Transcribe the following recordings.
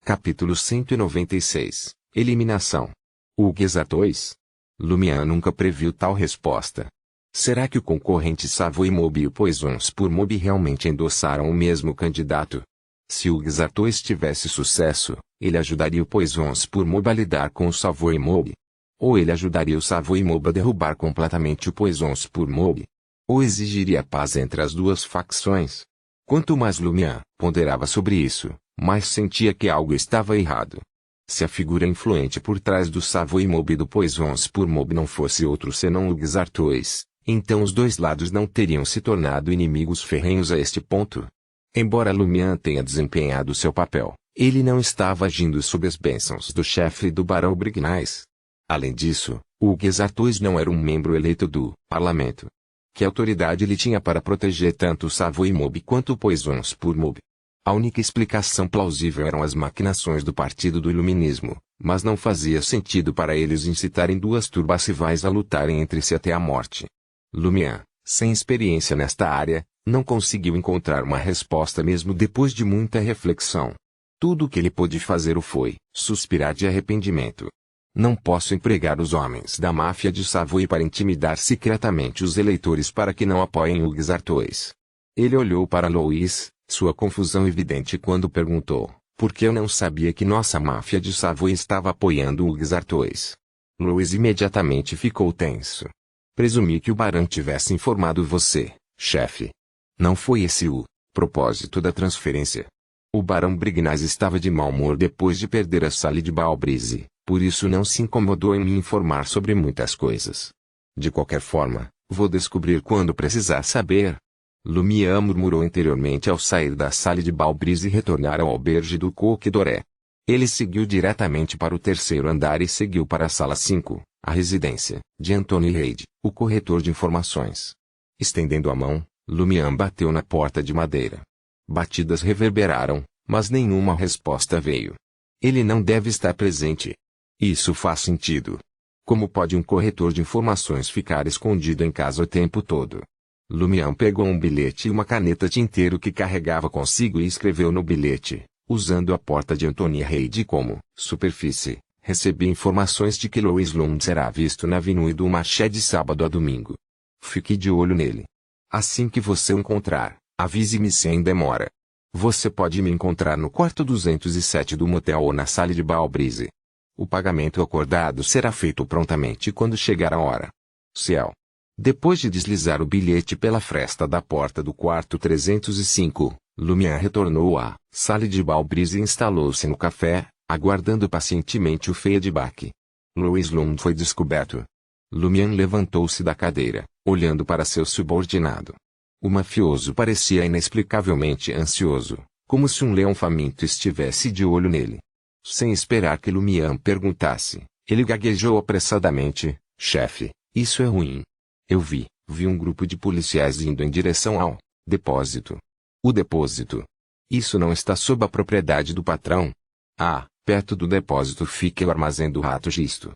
Capítulo 196. Eliminação. Hugues A2. Lumian nunca previu tal resposta. Será que o concorrente Savoy Mob e o Poisons por Mob realmente endossaram o mesmo candidato? Se Hugues A2 tivesse sucesso, ele ajudaria o Poisons por Mob a lidar com o Savoy Mob? Ou ele ajudaria o Savoy Mob a derrubar completamente o Poisons por Mob? Ou exigiria paz entre as duas facções? Quanto mais Lumian ponderava sobre isso, mais sentia que algo estava errado. Se a figura influente por trás do Savoy Mob e do Poisons por Mob não fosse outro senão Hugues A2, então os dois lados não teriam se tornado inimigos ferrenhos a este ponto. Embora Lumian tenha desempenhado seu papel, ele não estava agindo sob as bênçãos do chefe do Barão Brignais. Além disso, Hugues A2 não era um membro eleito do parlamento. Que autoridade ele tinha para proteger tanto o Savoy Mob quanto o Poisons por Mob? A única explicação plausível eram as maquinações do Partido do Iluminismo, mas não fazia sentido para eles incitarem duas turbas rivais a lutarem entre si até a morte. Lumian, sem experiência nesta área, não conseguiu encontrar uma resposta mesmo depois de muita reflexão. Tudo o que ele pôde fazer foi suspirar de arrependimento. Não posso empregar os homens da máfia de Savoy para intimidar secretamente os eleitores para que não apoiem Hugues A2. Ele olhou para Louis, sua confusão evidente quando perguntou, por que eu não sabia que nossa máfia de Savoy estava apoiando Hugues A2? Louis imediatamente ficou tenso. Presumi que o Barão tivesse informado você, chefe. Não foi esse o propósito da transferência. O Barão Brignais estava de mau humor depois de perder a Salle de Balbrise, por isso não se incomodou em me informar sobre muitas coisas. De qualquer forma, vou descobrir quando precisar saber. Lumian murmurou interiormente ao sair da Salle de Balbrise e retornar ao albergue do Coq Doré. Ele seguiu diretamente para o terceiro andar e seguiu para a sala 5, a residência de Anthony Reid, o corretor de informações. Estendendo a mão, Lumian bateu na porta de madeira. Batidas reverberaram, mas nenhuma resposta veio. Ele não deve estar presente. Isso faz sentido. Como pode um corretor de informações ficar escondido em casa o tempo todo? Lumian pegou um bilhete e uma caneta tinteiro que carregava consigo e escreveu no bilhete, usando a porta de Anthony Reid como superfície. Recebi informações de que Louis Lund será visto na Avenue do Marché de sábado a domingo. Fique de olho nele. Assim que você o encontrar, avise-me sem demora. Você pode me encontrar no quarto 207 do motel ou na Salle de Balbrise. O pagamento acordado será feito prontamente quando chegar a hora. Ciel. Depois de deslizar o bilhete pela fresta da porta do quarto 305, Lumian retornou à Salle de Balbrise e instalou-se no café, aguardando pacientemente o feedback. Louis Lund foi descoberto. Lumian levantou-se da cadeira, olhando para seu subordinado. O mafioso parecia inexplicavelmente ansioso, como se um leão faminto estivesse de olho nele. Sem esperar que Lumian perguntasse, ele gaguejou apressadamente, chefe, isso é ruim. Eu vi um grupo de policiais indo em direção ao depósito. O depósito? Isso não está sob a propriedade do patrão? Ah, perto do depósito fica o armazém do Rato Gisto.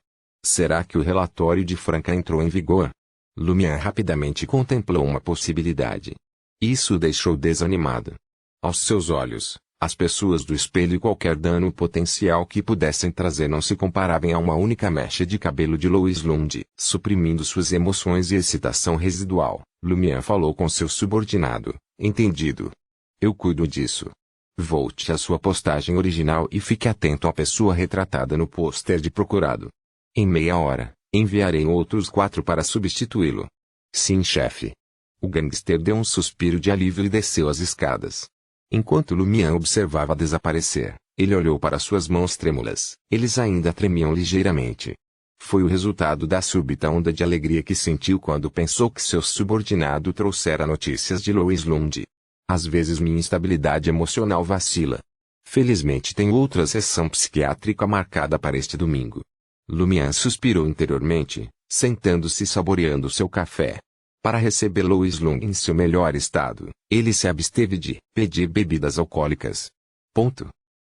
Será que o relatório de Franca entrou em vigor? Lumian rapidamente contemplou uma possibilidade. Isso o deixou desanimado. Aos seus olhos, as pessoas do espelho e qualquer dano potencial que pudessem trazer não se comparavam a uma única mecha de cabelo de Louis Lund. Suprimindo suas emoções e excitação residual, Lumian falou com seu subordinado, entendido. Eu cuido disso. Volte à sua postagem original e fique atento à pessoa retratada no pôster de procurado. Em meia hora, enviarei outros 4 para substituí-lo. Sim, chefe. O gangster deu um suspiro de alívio e desceu as escadas. Enquanto Lumian observava desaparecer, ele olhou para suas mãos trêmulas. Eles ainda tremiam ligeiramente. Foi o resultado da súbita onda de alegria que sentiu quando pensou que seu subordinado trouxera notícias de Louis Lund. Às vezes minha instabilidade emocional vacila. Felizmente tenho outra sessão psiquiátrica marcada para este domingo. Lumian suspirou interiormente, sentando-se e saboreando seu café. Para receber Louis Lund em seu melhor estado, ele se absteve de pedir bebidas alcoólicas.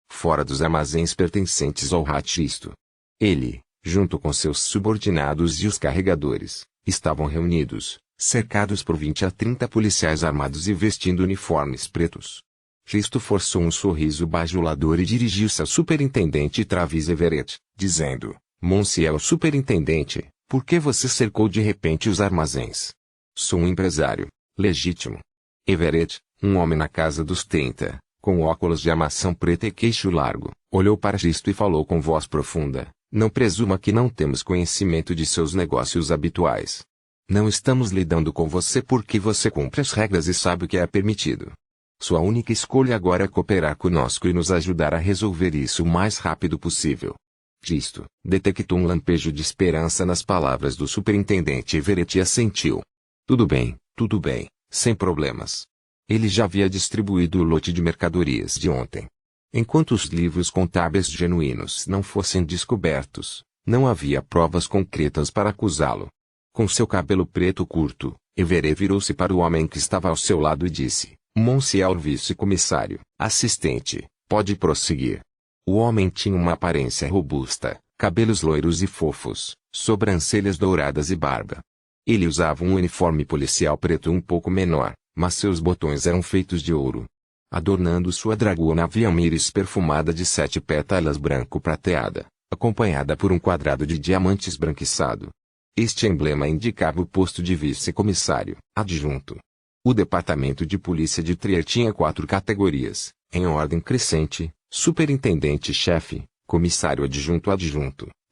Fora dos armazéns pertencentes ao Ratisto. Ele, junto com seus subordinados e os carregadores, estavam reunidos, cercados por 20 a 30 policiais armados e vestindo uniformes pretos. Risto forçou um sorriso bajulador e dirigiu-se ao superintendente Travis Everett, dizendo: Monsieur superintendente, por que você cercou de repente os armazéns? Sou um empresário legítimo. Everett, um homem na casa dos 30, com óculos de armação preta e queixo largo, olhou para Risto e falou com voz profunda: Não presuma que não temos conhecimento de seus negócios habituais. Não estamos lidando com você porque você cumpre as regras e sabe o que é permitido. Sua única escolha agora é cooperar conosco e nos ajudar a resolver isso o mais rápido possível. Risto detectou um lampejo de esperança nas palavras do superintendente Everett e assentiu. Tudo bem, sem problemas. Ele já havia distribuído o lote de mercadorias de ontem. Enquanto os livros contábeis genuínos não fossem descobertos, não havia provas concretas para acusá-lo. Com seu cabelo preto curto, Everett virou-se para o homem que estava ao seu lado e disse: Monsieur vice-comissário, assistente, pode prosseguir. O homem tinha uma aparência robusta, cabelos loiros e fofos, sobrancelhas douradas e barba. Ele usava um uniforme policial preto um pouco menor, mas seus botões eram feitos de ouro. Adornando sua dragona havia uma íris perfumada de 7 pétalas branco-prateada, acompanhada por um quadrado de diamante esbranquiçado. Este emblema indicava o posto de vice-comissário adjunto. O departamento de polícia de Trier tinha 4 categorias, em ordem crescente: superintendente-chefe, comissário adjunto,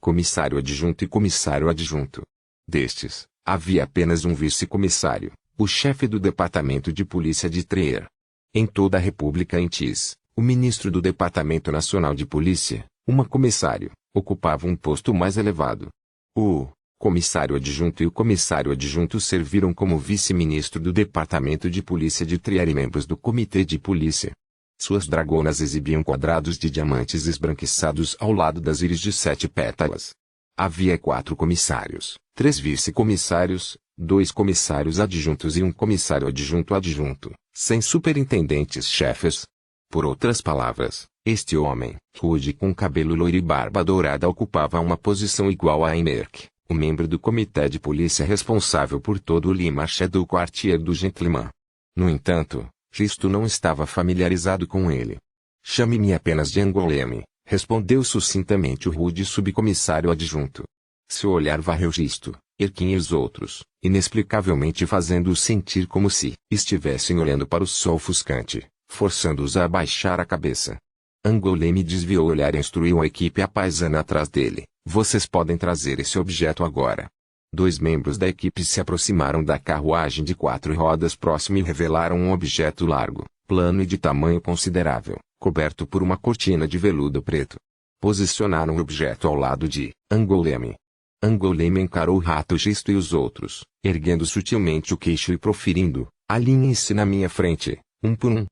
comissário adjunto e comissário adjunto. Destes, havia apenas um vice-comissário, o chefe do departamento de polícia de Trier. Em toda a República em Tis, o ministro do Departamento Nacional de Polícia, uma comissário, ocupava um posto mais elevado. O comissário adjunto e o comissário adjunto serviram como vice-ministro do Departamento de Polícia de Trier e membros do Comitê de Polícia. Suas dragonas exibiam quadrados de diamantes esbranquiçados ao lado das íris de 7 pétalas. Havia 4 comissários, 3 vice-comissários, 2 comissários adjuntos e um comissário adjunto, sem superintendentes-chefes. Por outras palavras, este homem, rude com cabelo loiro e barba dourada, ocupava uma posição igual a Emerck, o membro do comitê de polícia responsável por todo o Limarché do Quartier do Gentleman. No entanto, Risto não estava familiarizado com ele. Chame-me apenas de Angoulême, respondeu sucintamente o rude subcomissário adjunto. Seu olhar varreu Risto, Erquim e os outros, inexplicavelmente fazendo-os sentir como se estivessem olhando para o sol ofuscante, forçando-os a abaixar a cabeça. Angoulême desviou o olhar e instruiu a equipe apaisana atrás dele: Vocês podem trazer esse objeto agora. 2 membros da equipe se aproximaram da carruagem de 4 rodas próxima e revelaram um objeto largo, plano e de tamanho considerável, coberto por uma cortina de veludo preto. Posicionaram o objeto ao lado de Angoulême. Angoulême encarou Rato Risto e os outros, erguendo sutilmente o queixo e proferindo: Alinhem-se na minha frente, um por um.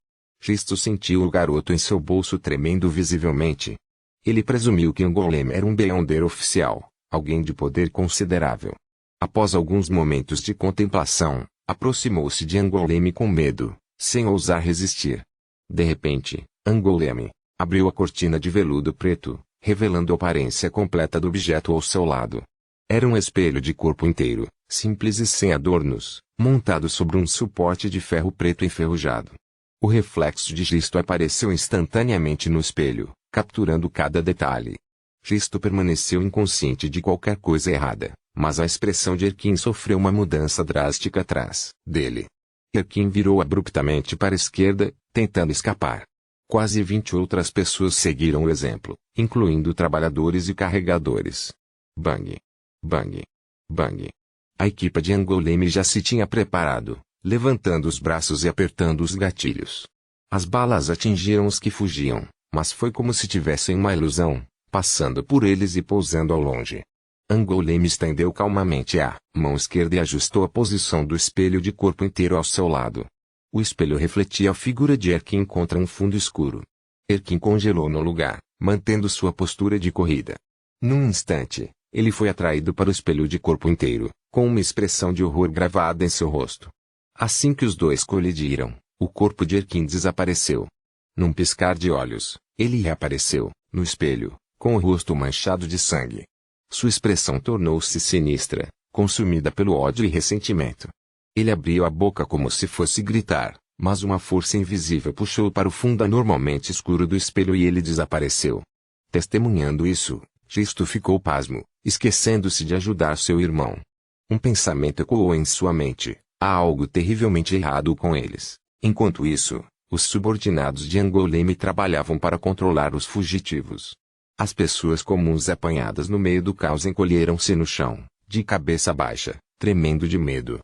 Risto sentiu o garoto em seu bolso tremendo visivelmente. Ele presumiu que Angoulême era um beonder oficial, alguém de poder considerável. Após alguns momentos de contemplação, aproximou-se de Angoulême com medo, sem ousar resistir. De repente, Angoulême abriu a cortina de veludo preto, revelando a aparência completa do objeto ao seu lado. Era um espelho de corpo inteiro, simples e sem adornos, montado sobre um suporte de ferro preto enferrujado. O reflexo de Risto apareceu instantaneamente no espelho, capturando cada detalhe. Risto permaneceu inconsciente de qualquer coisa errada, mas a expressão de Erquim sofreu uma mudança drástica atrás dele. Erquim virou abruptamente para a esquerda, tentando escapar. Quase 20 outras pessoas seguiram o exemplo, incluindo trabalhadores e carregadores. Bang! Bang! Bang! A equipe de Angoulême já se tinha preparado, levantando os braços e apertando os gatilhos. As balas atingiram os que fugiam, mas foi como se tivessem uma ilusão, passando por eles e pousando ao longe. Angoulême estendeu calmamente a mão esquerda e ajustou a posição do espelho de corpo inteiro ao seu lado. O espelho refletia a figura de Erquim contra um fundo escuro. Erquim congelou no lugar, mantendo sua postura de corrida. Num instante, ele foi atraído para o espelho de corpo inteiro, com uma expressão de horror gravada em seu rosto. Assim que os dois colidiram, o corpo de Erquim desapareceu. Num piscar de olhos, ele reapareceu, no espelho, com o rosto manchado de sangue. Sua expressão tornou-se sinistra, consumida pelo ódio e ressentimento. Ele abriu a boca como se fosse gritar, Mas uma força invisível puxou-o para o fundo anormalmente escuro do espelho e ele desapareceu. Testemunhando isso, Gisto ficou pasmo, esquecendo-se de ajudar seu irmão. Um pensamento ecoou em sua mente: há algo terrivelmente errado com eles. Enquanto isso, os subordinados de Angoleme trabalhavam para controlar os fugitivos. As pessoas comuns apanhadas no meio do caos encolheram-se no chão, de cabeça baixa, tremendo de medo.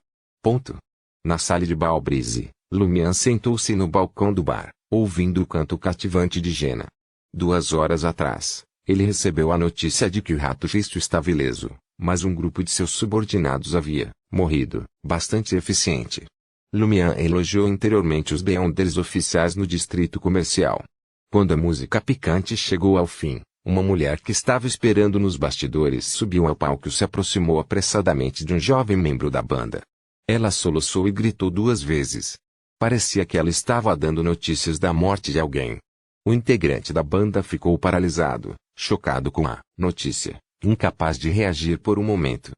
Na sala de Balbrise, Lumian sentou-se no balcão do bar, ouvindo o canto cativante de Jena. 2 horas atrás, ele recebeu a notícia de que o rato Gisto estava ileso, mas um grupo de seus subordinados havia morrido, bastante eficiente. Lumian elogiou interiormente os beonders oficiais no distrito comercial. Quando a música picante chegou ao fim, uma mulher que estava esperando nos bastidores subiu ao palco e se aproximou apressadamente de um jovem membro da banda. Ela soluçou e gritou 2 vezes. Parecia que ela estava dando notícias da morte de alguém. O integrante da banda ficou paralisado, chocado com a notícia, incapaz de reagir por um momento.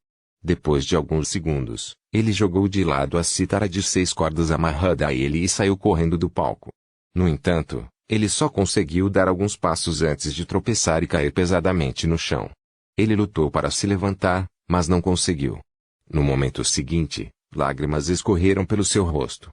Depois de alguns segundos, ele jogou de lado a cítara de 6 cordas amarrada a ele e saiu correndo do palco. No entanto, ele só conseguiu dar alguns passos antes de tropeçar e cair pesadamente no chão. Ele lutou para se levantar, mas não conseguiu. No momento seguinte, lágrimas escorreram pelo seu rosto.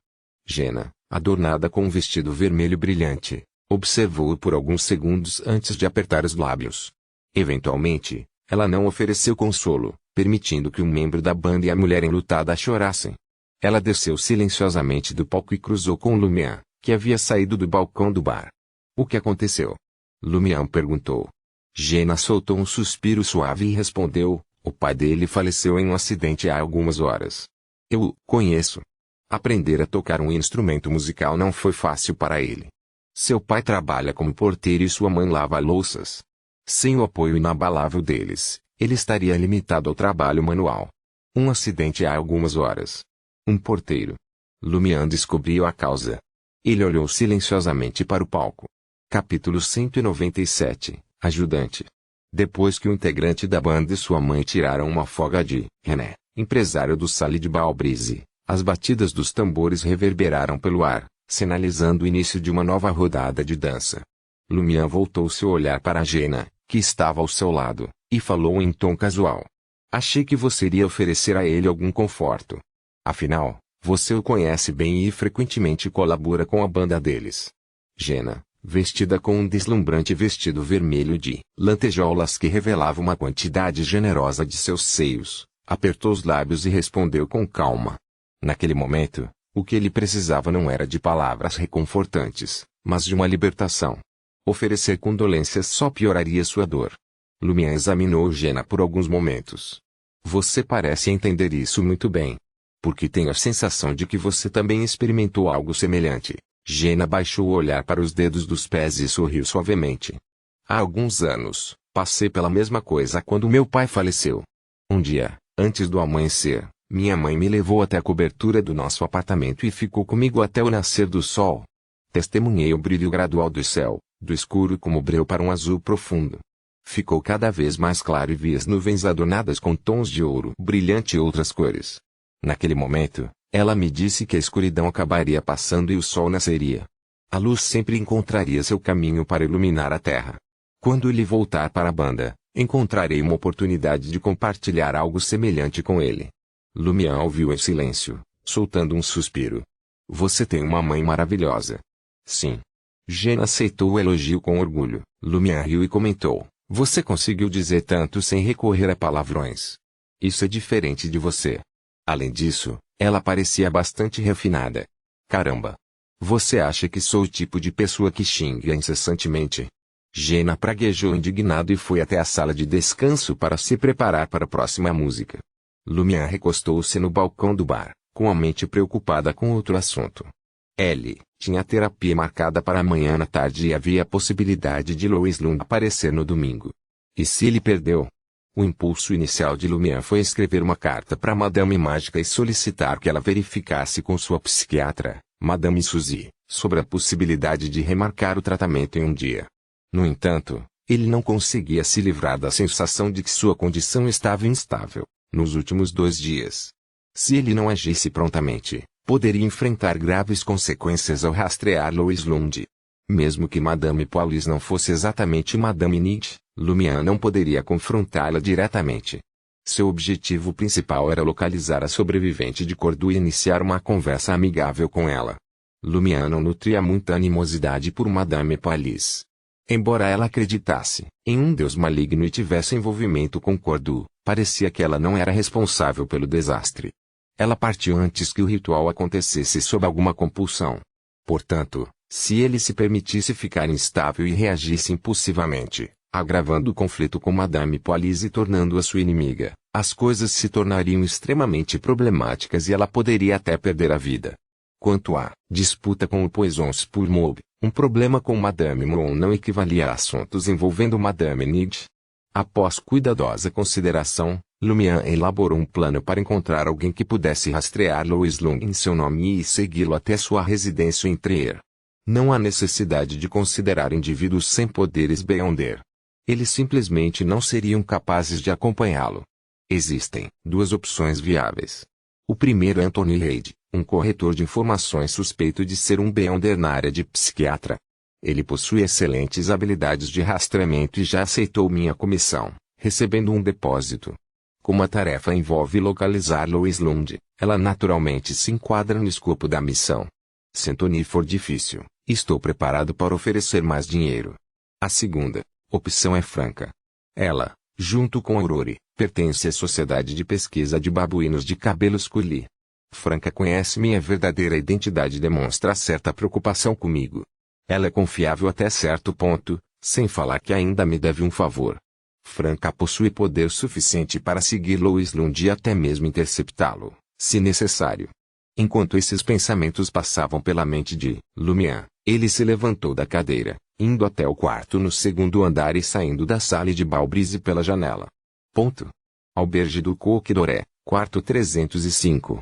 Jena, adornada com um vestido vermelho brilhante, observou-o por alguns segundos antes de apertar os lábios. Eventualmente, ela não ofereceu consolo, permitindo que um membro da banda e a mulher enlutada chorassem. Ela desceu silenciosamente do palco e cruzou com Lumian, que havia saído do balcão do bar. O que aconteceu? Lumian perguntou. Jena soltou um suspiro suave e respondeu: o pai dele faleceu em um acidente há algumas horas. Eu o conheço. Aprender a tocar um instrumento musical não foi fácil para ele. Seu pai trabalha como porteiro e sua mãe lava louças. Sem o apoio inabalável deles, ele estaria limitado ao trabalho manual. Um acidente há algumas horas. Um porteiro. Lumian descobriu a causa. Ele olhou silenciosamente para o palco. Capítulo 197, Ajudante. Depois que o integrante da banda e sua mãe tiraram uma folga de René, empresário do Salle de Balbrise, as batidas dos tambores reverberaram pelo ar, sinalizando o início de uma nova rodada de dança. Lumian voltou seu olhar para Jena, que estava ao seu lado, e falou em tom casual. Achei que você iria oferecer a ele algum conforto. Afinal, você o conhece bem e frequentemente colabora com a banda deles. Jena, vestida com um deslumbrante vestido vermelho de lantejoulas que revelava uma quantidade generosa de seus seios, apertou os lábios e respondeu com calma. Naquele momento, o que ele precisava não era de palavras reconfortantes, mas de uma libertação. Oferecer condolências só pioraria sua dor. Lumian examinou Jena por alguns momentos. Você parece entender isso muito bem. Porque tenho a sensação de que você também experimentou algo semelhante. Jena baixou o olhar para os dedos dos pés e sorriu suavemente. Há alguns anos, passei pela mesma coisa quando meu pai faleceu. Um dia, antes do amanhecer, minha mãe me levou até a cobertura do nosso apartamento e ficou comigo até o nascer do sol. Testemunhei o brilho gradual do céu, do escuro como breu para um azul profundo. Ficou cada vez mais claro e vi as nuvens adornadas com tons de ouro brilhante e outras cores. Naquele momento, ela me disse que a escuridão acabaria passando e o sol nasceria. A luz sempre encontraria seu caminho para iluminar a terra. Quando ele voltar para a banda, encontrarei uma oportunidade de compartilhar algo semelhante com ele. Lumian ouviu em silêncio, soltando um suspiro. Você tem uma mãe maravilhosa. Sim. Jena aceitou o elogio com orgulho. Lumian riu e comentou: você conseguiu dizer tanto sem recorrer a palavrões. Isso é diferente de você. Além disso, ela parecia bastante refinada. Caramba! Você acha que sou o tipo de pessoa que xinga incessantemente? Jena praguejou indignado e foi até a sala de descanso para se preparar para a próxima música. Lumian recostou-se no balcão do bar, com a mente preocupada com outro assunto. Ele tinha terapia marcada para amanhã à tarde e havia a possibilidade de Louis Lund aparecer no domingo. E se ele perdeu? O impulso inicial de Lumian foi escrever uma carta para Madame Mágica e solicitar que ela verificasse com sua psiquiatra, Madame Suzy, sobre a possibilidade de remarcar o tratamento em um dia. No entanto, ele não conseguia se livrar da sensação de que sua condição estava instável, nos últimos 2 dias. Se ele não agisse prontamente, poderia enfrentar graves consequências ao rastrear Louis Lund. Mesmo que Madame Paulis não fosse exatamente Madame Nid, Lumière não poderia confrontá-la diretamente. Seu objetivo principal era localizar a sobrevivente de Cordoue e iniciar uma conversa amigável com ela. Lumière não nutria muita animosidade por Madame Paulis. Embora ela acreditasse em um deus maligno e tivesse envolvimento com Cordoue, parecia que ela não era responsável pelo desastre. Ela partiu antes que o ritual acontecesse sob alguma compulsão. Portanto, se ele se permitisse ficar instável e reagisse impulsivamente, agravando o conflito com Madame Paulis e tornando-a sua inimiga, as coisas se tornariam extremamente problemáticas e ela poderia até perder a vida. Quanto à disputa com o Poisons pour Mob, um problema com Madame Moon não equivalia a assuntos envolvendo Madame Nid. Após cuidadosa consideração, Lumière elaborou um plano para encontrar alguém que pudesse rastrear Louis Lund em seu nome e segui-lo até sua residência em Trier. Não há necessidade de considerar indivíduos sem poderes Beyonder. Eles simplesmente não seriam capazes de acompanhá-lo. Existem duas opções viáveis. O primeiro é Anthony Reid, um corretor de informações suspeito de ser um Beyonder na área de psiquiatra. Ele possui excelentes habilidades de rastreamento e já aceitou minha comissão, recebendo um depósito. Como a tarefa envolve localizar Louis Lund, ela naturalmente se enquadra no escopo da missão. Se Anthony for difícil, estou preparado para oferecer mais dinheiro. A segunda opção é Franca. Ela, junto com Aurore, pertence à Sociedade de Pesquisa de Babuínos de Cabelos Curly. Franca conhece minha verdadeira identidade e demonstra certa preocupação comigo. Ela é confiável até certo ponto, sem falar que ainda me deve um favor. Franca possui poder suficiente para seguir Louis Lund e até mesmo interceptá-lo, se necessário. Enquanto esses pensamentos passavam pela mente de Lumière, ele se levantou da cadeira, indo até o quarto no segundo andar e saindo da sala de Balbrise pela janela. Auberge do Coq d'Oré, quarto 305.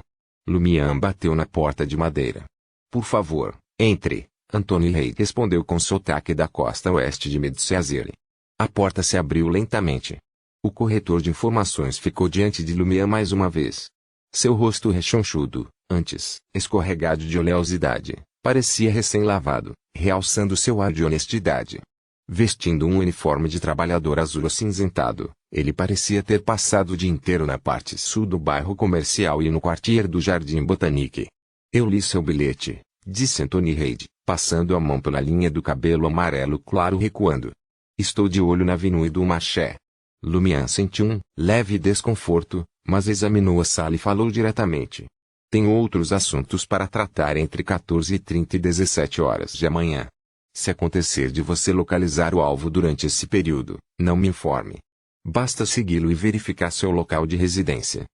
Lumière bateu na porta de madeira. Por favor, entre, Anthony Reid respondeu com sotaque da costa oeste de Medcezire. A porta se abriu lentamente. O corretor de informações ficou diante de Lumière mais uma vez. Seu rosto rechonchudo, antes escorregado de oleosidade, parecia recém-lavado, realçando seu ar de honestidade. Vestindo um uniforme de trabalhador azul acinzentado, ele parecia ter passado o dia inteiro na parte sul do bairro comercial e no quartier do Jardim Botanique. Eu li seu bilhete, disse Anthony Reid, passando a mão pela linha do cabelo amarelo claro recuando. Estou de olho na Avenue du Marché. Lumière sentiu um leve desconforto, mas examinou a sala e falou diretamente. Tenho outros assuntos para tratar entre 14h30 e 17 horas de amanhã. Se acontecer de você localizar o alvo durante esse período, não me informe. Basta segui-lo e verificar seu local de residência.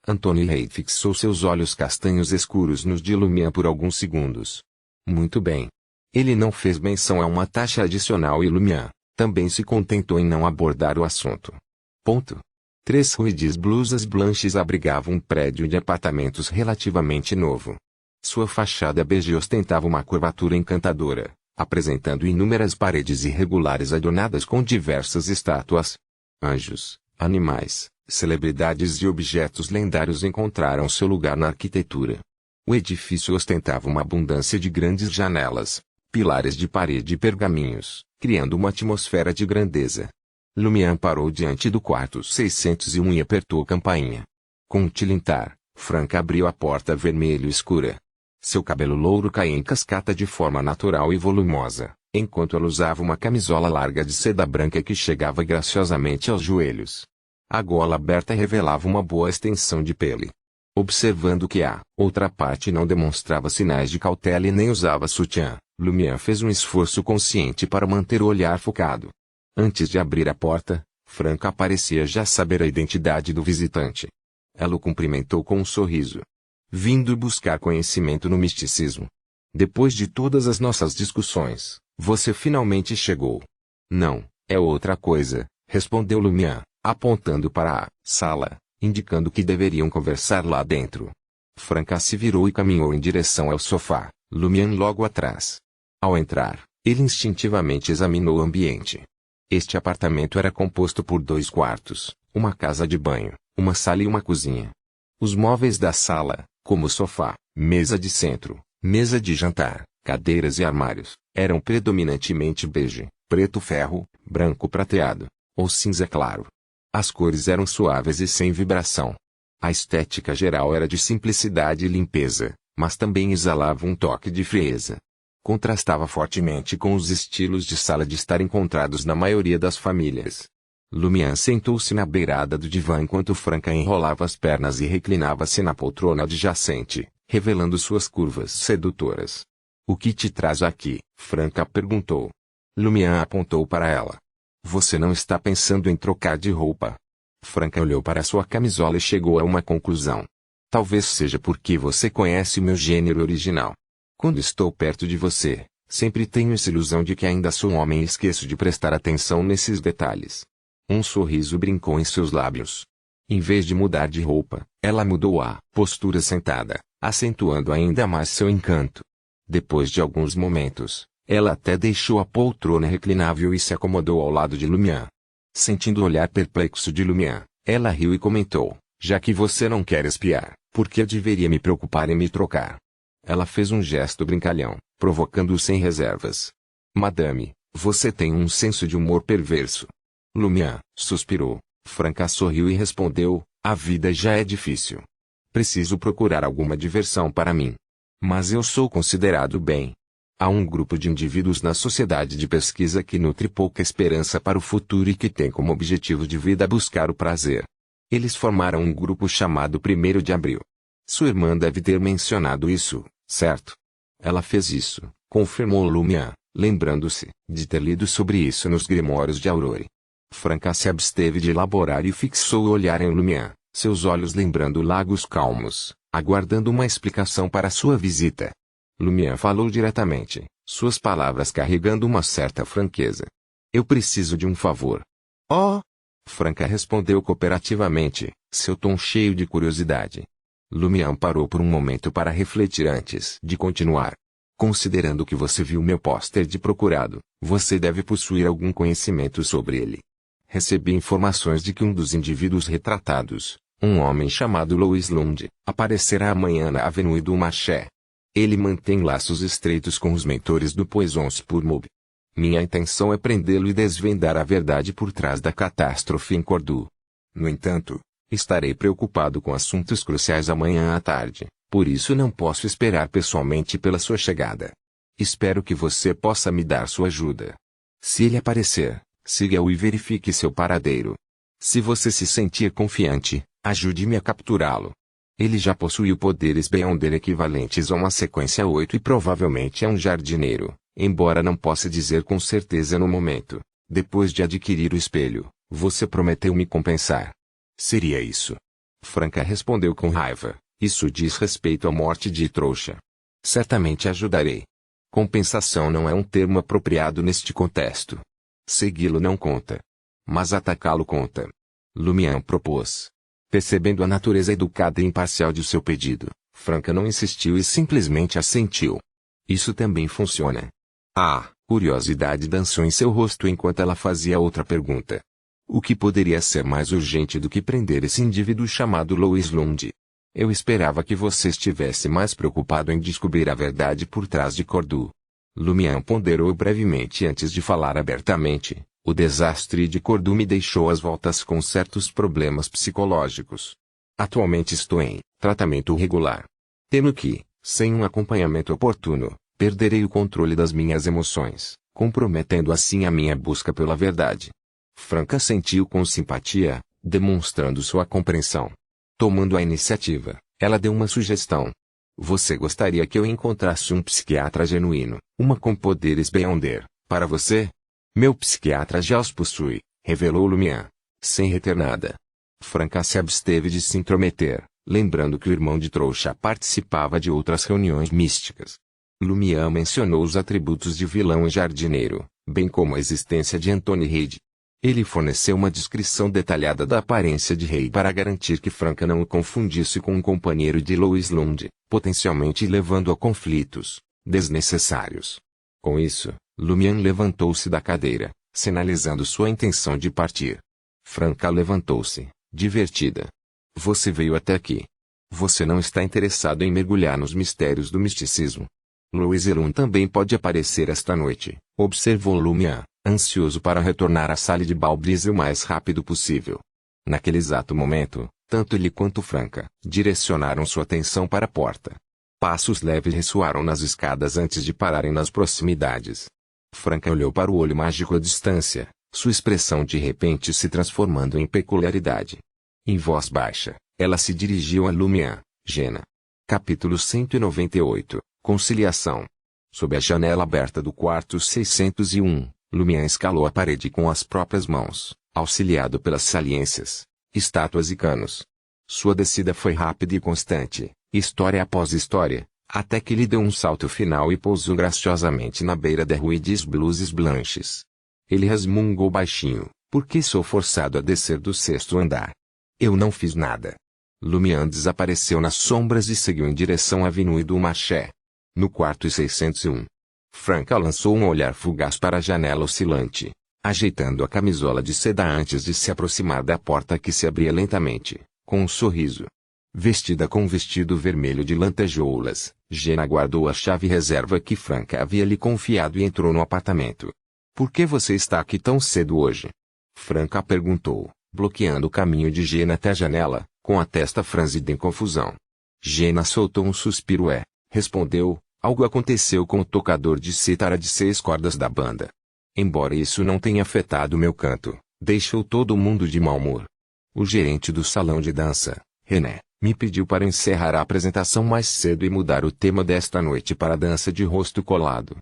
Anthony Reid fixou seus olhos castanhos escuros nos de Lumière por alguns segundos. Muito bem. Ele não fez menção a uma taxa adicional e Lumière também se contentou em não abordar o assunto. 3 ruides blusas blanches abrigavam um prédio de apartamentos relativamente novo. Sua fachada beige ostentava uma curvatura encantadora, apresentando inúmeras paredes irregulares adornadas com diversas estátuas. Anjos, animais, celebridades e objetos lendários encontraram seu lugar na arquitetura. O edifício ostentava uma abundância de grandes janelas, pilares de parede e pergaminhos, criando uma atmosfera de grandeza. Lumière parou diante do quarto 601 e apertou a campainha. Com um tilintar, Franca abriu a porta vermelho escura. Seu cabelo louro caía em cascata de forma natural e volumosa, enquanto ela usava uma camisola larga de seda branca que chegava graciosamente aos joelhos. A gola aberta revelava uma boa extensão de pele. Observando que a outra parte não demonstrava sinais de cautela e nem usava sutiã, Lumière fez um esforço consciente para manter o olhar focado. Antes de abrir a porta, Franca parecia já saber a identidade do visitante. Ela o cumprimentou com um sorriso. Vindo buscar conhecimento no misticismo. Depois de todas as nossas discussões, você finalmente chegou. Não, é outra coisa, respondeu Lumière, apontando para a sala, indicando que deveriam conversar lá dentro. Franca se virou e caminhou em direção ao sofá, Lumière logo atrás. Ao entrar, ele instintivamente examinou o ambiente. Este apartamento era composto por 2 quartos, uma casa de banho, uma sala e uma cozinha. Os móveis da sala, como o sofá, Mesa de centro, mesa de jantar, cadeiras e armários, eram predominantemente bege, preto ferro, branco prateado, ou cinza claro. As cores eram suaves e sem vibração. A estética geral era de simplicidade e limpeza, mas também exalava um toque de frieza. Contrastava fortemente com os estilos de sala de estar encontrados na maioria das famílias. Lumian sentou-se na beirada do divã enquanto Franca enrolava as pernas e reclinava-se na poltrona adjacente, revelando suas curvas sedutoras. "O que te traz aqui?" Franca perguntou. Lumian apontou para ela. "Você não está pensando em trocar de roupa?" Franca olhou para sua camisola e chegou a uma conclusão. "Talvez seja porque você conhece o meu gênero original. Quando estou perto de você, sempre tenho essa ilusão de que ainda sou um homem e esqueço de prestar atenção nesses detalhes." Um sorriso brincou em seus lábios. Em vez de mudar de roupa, ela mudou a postura sentada, acentuando ainda mais seu encanto. Depois de alguns momentos, ela até deixou a poltrona reclinável e se acomodou ao lado de Lumian. Sentindo o olhar perplexo de Lumian, ela riu e comentou: "Já que você não quer espiar, por que eu deveria me preocupar em me trocar?" Ela fez um gesto brincalhão, provocando-o sem reservas. "Madame, você tem um senso de humor perverso." Lumian suspirou. Franca sorriu e respondeu: "A vida já é difícil. Preciso procurar alguma diversão para mim. Mas eu sou considerado bem. Há um grupo de indivíduos na sociedade de pesquisa que nutre pouca esperança para o futuro e que tem como objetivo de vida buscar o prazer. Eles formaram um grupo chamado 1º de Abril. Sua irmã deve ter mencionado isso, certo?" "Ela fez isso", confirmou Lumian, lembrando-se de ter lido sobre isso nos Grimórios de Aurore. Franca se absteve de elaborar e fixou o olhar em Lumian, seus olhos lembrando lagos calmos, aguardando uma explicação para sua visita. Lumian falou diretamente, suas palavras carregando uma certa franqueza. "Eu preciso de um favor." "Oh!" Franca respondeu cooperativamente, seu tom cheio de curiosidade. Lumian parou por um momento para refletir antes de continuar. "Considerando que você viu meu pôster de procurado, você deve possuir algum conhecimento sobre ele. Recebi informações de que um dos indivíduos retratados, um homem chamado Louis Lund, aparecerá amanhã na Avenue du Marché. Ele mantém laços estreitos com os mentores do Poisons pour Mob. Minha intenção é prendê-lo e desvendar a verdade por trás da catástrofe em Cordoue. No entanto, estarei preocupado com assuntos cruciais amanhã à tarde, por isso não posso esperar pessoalmente pela sua chegada. Espero que você possa me dar sua ajuda. Se ele aparecer, siga-o e verifique seu paradeiro. Se você se sentir confiante, ajude-me a capturá-lo. Ele já possuiu poderes Beyonder equivalentes a uma sequência 8 e provavelmente é um jardineiro, embora não possa dizer com certeza no momento. Depois de adquirir o espelho, você prometeu me compensar. Seria isso?" Franca respondeu com raiva: "Isso diz respeito à morte de trouxa." "Certamente ajudarei. Compensação não é um termo apropriado neste contexto. Segui-lo não conta. Mas atacá-lo conta." Lumian propôs. Percebendo a natureza educada e imparcial de seu pedido, Franca não insistiu e simplesmente assentiu. "Isso também funciona." A curiosidade dançou em seu rosto enquanto ela fazia outra pergunta. "O que poderia ser mais urgente do que prender esse indivíduo chamado Louis Lund? Eu esperava que você estivesse mais preocupado em descobrir a verdade por trás de Cordoue." Lumian ponderou brevemente antes de falar abertamente. "O desastre de Cordoue me deixou às voltas com certos problemas psicológicos. Atualmente estou em tratamento regular. Temo que, sem um acompanhamento oportuno, perderei o controle das minhas emoções, comprometendo assim a minha busca pela verdade." Franca sentiu com simpatia, demonstrando sua compreensão. Tomando a iniciativa, ela deu uma sugestão. "Você gostaria que eu encontrasse um psiquiatra genuíno, uma com poderes Beyonder, para você?" "Meu psiquiatra já os possui", revelou Lumian, sem reter nada. Franca se absteve de se intrometer, lembrando que o irmão de trouxa participava de outras reuniões místicas. Lumian mencionou os atributos de vilão e jardineiro, bem como a existência de Anthony Reid. Ele forneceu uma descrição detalhada da aparência de Reid para garantir que Franca não o confundisse com um companheiro de Louis Lund, potencialmente levando a conflitos desnecessários. Com isso, Lumian levantou-se da cadeira, sinalizando sua intenção de partir. Franca levantou-se, divertida. "Você veio até aqui. Você não está interessado em mergulhar nos mistérios do misticismo. Louis Elun também pode aparecer esta noite, observou Lumière, ansioso para retornar à sala de Balbrise o mais rápido possível. Naquele exato momento, tanto ele quanto Franca direcionaram sua atenção para a porta. Passos leves ressoaram nas escadas antes de pararem nas proximidades. Franca olhou para o olho mágico à distância, sua expressão de repente se transformando em peculiaridade. Em voz baixa, ela se dirigiu a Lumière. Jena. Capítulo 198. Conciliação. Sob a janela aberta do quarto 601, Lumière escalou a parede com as próprias mãos, auxiliado pelas saliências, estátuas e canos. Sua descida foi rápida e constante, história após história, até que ele deu um salto final e pousou graciosamente na beira da Rue des Blouses Blanches. Ele resmungou baixinho, porque sou forçado a descer do 6º andar. Eu não fiz nada. Lumière desapareceu nas sombras e seguiu em direção à Avenue du Marché. No quarto 601. Franca lançou um olhar fugaz para a janela oscilante, ajeitando a camisola de seda antes de se aproximar da porta que se abria lentamente, com um sorriso. Vestida com um vestido vermelho de lantejoulas, Jena guardou a chave reserva que Franca havia lhe confiado e entrou no apartamento. Por que você está aqui tão cedo hoje? Franca perguntou, bloqueando o caminho de Jena até a janela, com a testa franzida em confusão. Jena soltou um suspiro e respondeu, algo aconteceu com o tocador de cítara de 6 cordas da banda. Embora isso não tenha afetado meu canto, deixou todo mundo de mau humor. O gerente do salão de dança, René, me pediu para encerrar a apresentação mais cedo e mudar o tema desta noite para a dança de rosto colado.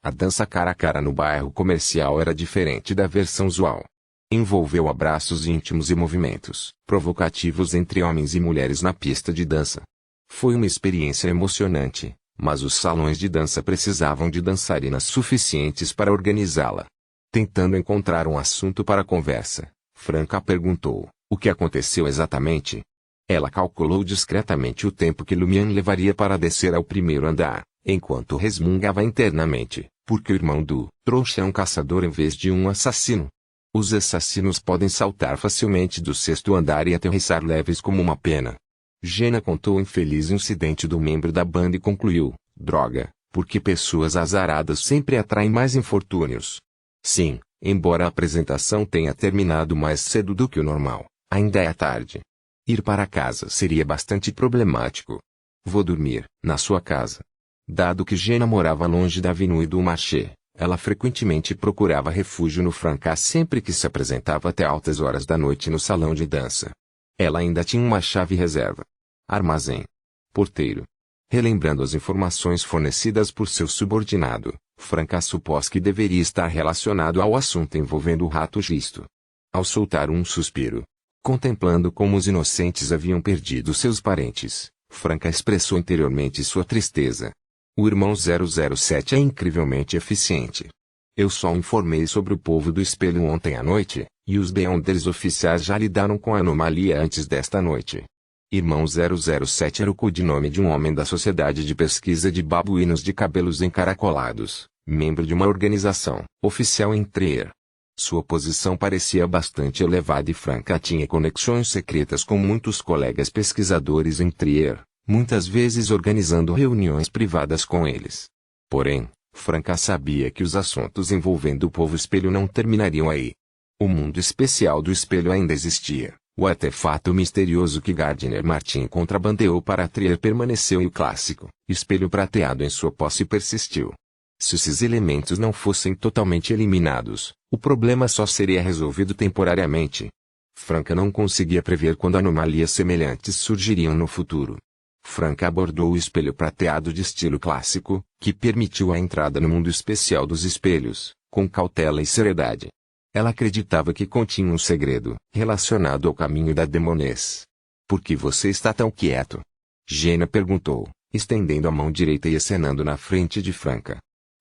A dança cara a cara no bairro comercial era diferente da versão usual. Envolveu abraços íntimos e movimentos provocativos entre homens e mulheres na pista de dança. Foi uma experiência emocionante, mas os salões de dança precisavam de dançarinas suficientes para organizá-la. Tentando encontrar um assunto para a conversa, Franca perguntou, o que aconteceu exatamente? Ela calculou discretamente o tempo que Lumière levaria para descer ao 1º andar, enquanto resmungava internamente, porque o irmão do trouxa é um caçador em vez de um assassino. Os assassinos podem saltar facilmente do 6º andar e aterrissar leves como uma pena. Jena contou o infeliz incidente do membro da banda e concluiu, droga, porque pessoas azaradas sempre atraem mais infortúnios. Sim, embora a apresentação tenha terminado mais cedo do que o normal, ainda é tarde. Ir para casa seria bastante problemático. Vou dormir na sua casa. Dado que Jena morava longe da Avenue du Marché, ela frequentemente procurava refúgio no Franca sempre que se apresentava até altas horas da noite no salão de dança. Ela ainda tinha uma chave reserva. Armazém. Porteiro. Relembrando as informações fornecidas por seu subordinado, Franca supôs que deveria estar relacionado ao assunto envolvendo o rato Gisto. Ao soltar um suspiro, contemplando como os inocentes haviam perdido seus parentes, Franca expressou interiormente sua tristeza. O irmão 007 é incrivelmente eficiente. Eu só informei sobre o povo do espelho ontem à noite, e os Beyonders oficiais já lidaram com a anomalia antes desta noite. Irmão 007 era o codinome de um homem da Sociedade de Pesquisa de Babuínos de Cabelos Encaracolados, membro de uma organização oficial em Trier. Sua posição parecia bastante elevada e Franca tinha conexões secretas com muitos colegas pesquisadores em Trier, muitas vezes organizando reuniões privadas com eles. Porém, Franca sabia que os assuntos envolvendo o povo espelho não terminariam aí. O mundo especial do espelho ainda existia. O artefato misterioso que Gardner Martin contrabandeou para Trier permaneceu e o clássico espelho prateado em sua posse persistiu. Se esses elementos não fossem totalmente eliminados, o problema só seria resolvido temporariamente. Franca não conseguia prever quando anomalias semelhantes surgiriam no futuro. Franca abordou o espelho prateado de estilo clássico, que permitiu a entrada no mundo especial dos espelhos, com cautela e seriedade. Ela acreditava que continha um segredo, relacionado ao caminho da demoness. Por que você está tão quieto? Jena perguntou, estendendo a mão direita e acenando na frente de Franca.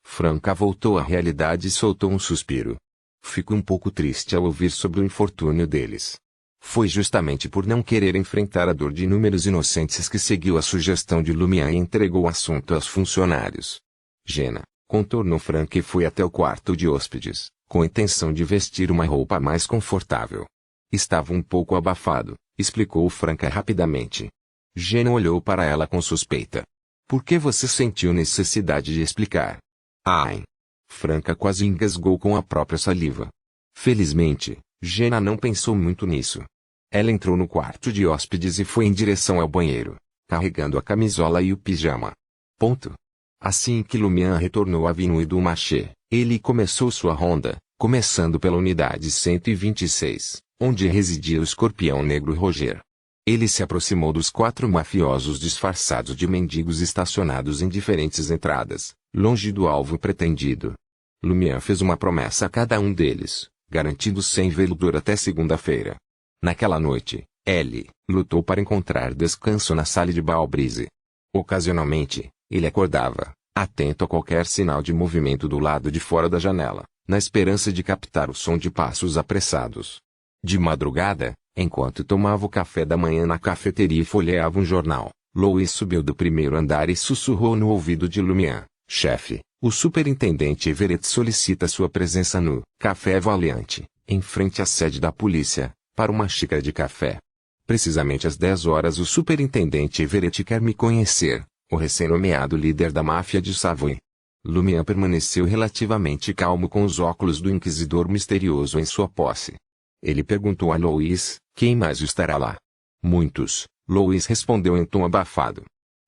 Franca voltou à realidade e soltou um suspiro. Fico um pouco triste ao ouvir sobre o infortúnio deles. Foi justamente por não querer enfrentar a dor de inúmeros inocentes que seguiu a sugestão de Lumière e entregou o assunto aos funcionários. Jena contornou Franca e foi até o quarto de hóspedes, com a intenção de vestir uma roupa mais confortável. Estava um pouco abafado, explicou Franca rapidamente. Jenna olhou para ela com suspeita. Por que você sentiu necessidade de explicar? Ai! Franca quase engasgou com a própria saliva. Felizmente, Jenna não pensou muito nisso. Ela entrou no quarto de hóspedes e foi em direção ao banheiro, carregando a camisola e o pijama. Ponto. Assim que Lumian retornou à Avenue du Marché, ele começou sua ronda, começando pela unidade 126, onde residia o escorpião negro Roger. Ele se aproximou dos 4 mafiosos disfarçados de mendigos estacionados em diferentes entradas, longe do alvo pretendido. Lumian fez uma promessa a cada um deles, garantindo sem velador até segunda-feira. Naquela noite, Ellie lutou para encontrar descanso na sala de Balbrise. Ocasionalmente, ele acordava, atento a qualquer sinal de movimento do lado de fora da janela, na esperança de captar o som de passos apressados. De madrugada, enquanto tomava o café da manhã na cafeteria e folheava um jornal, Louis subiu do primeiro andar e sussurrou no ouvido de Lumian: chefe, o superintendente Everett solicita sua presença no Café Valiant, em frente à sede da polícia, para uma xícara de café. Precisamente às 10 horas o superintendente Everett quer me conhecer, o recém-nomeado líder da máfia de Savoy. Lumian permaneceu relativamente calmo com os óculos do inquisidor misterioso em sua posse. Ele perguntou a Louis, quem mais estará lá? Muitos, Louis respondeu em tom abafado.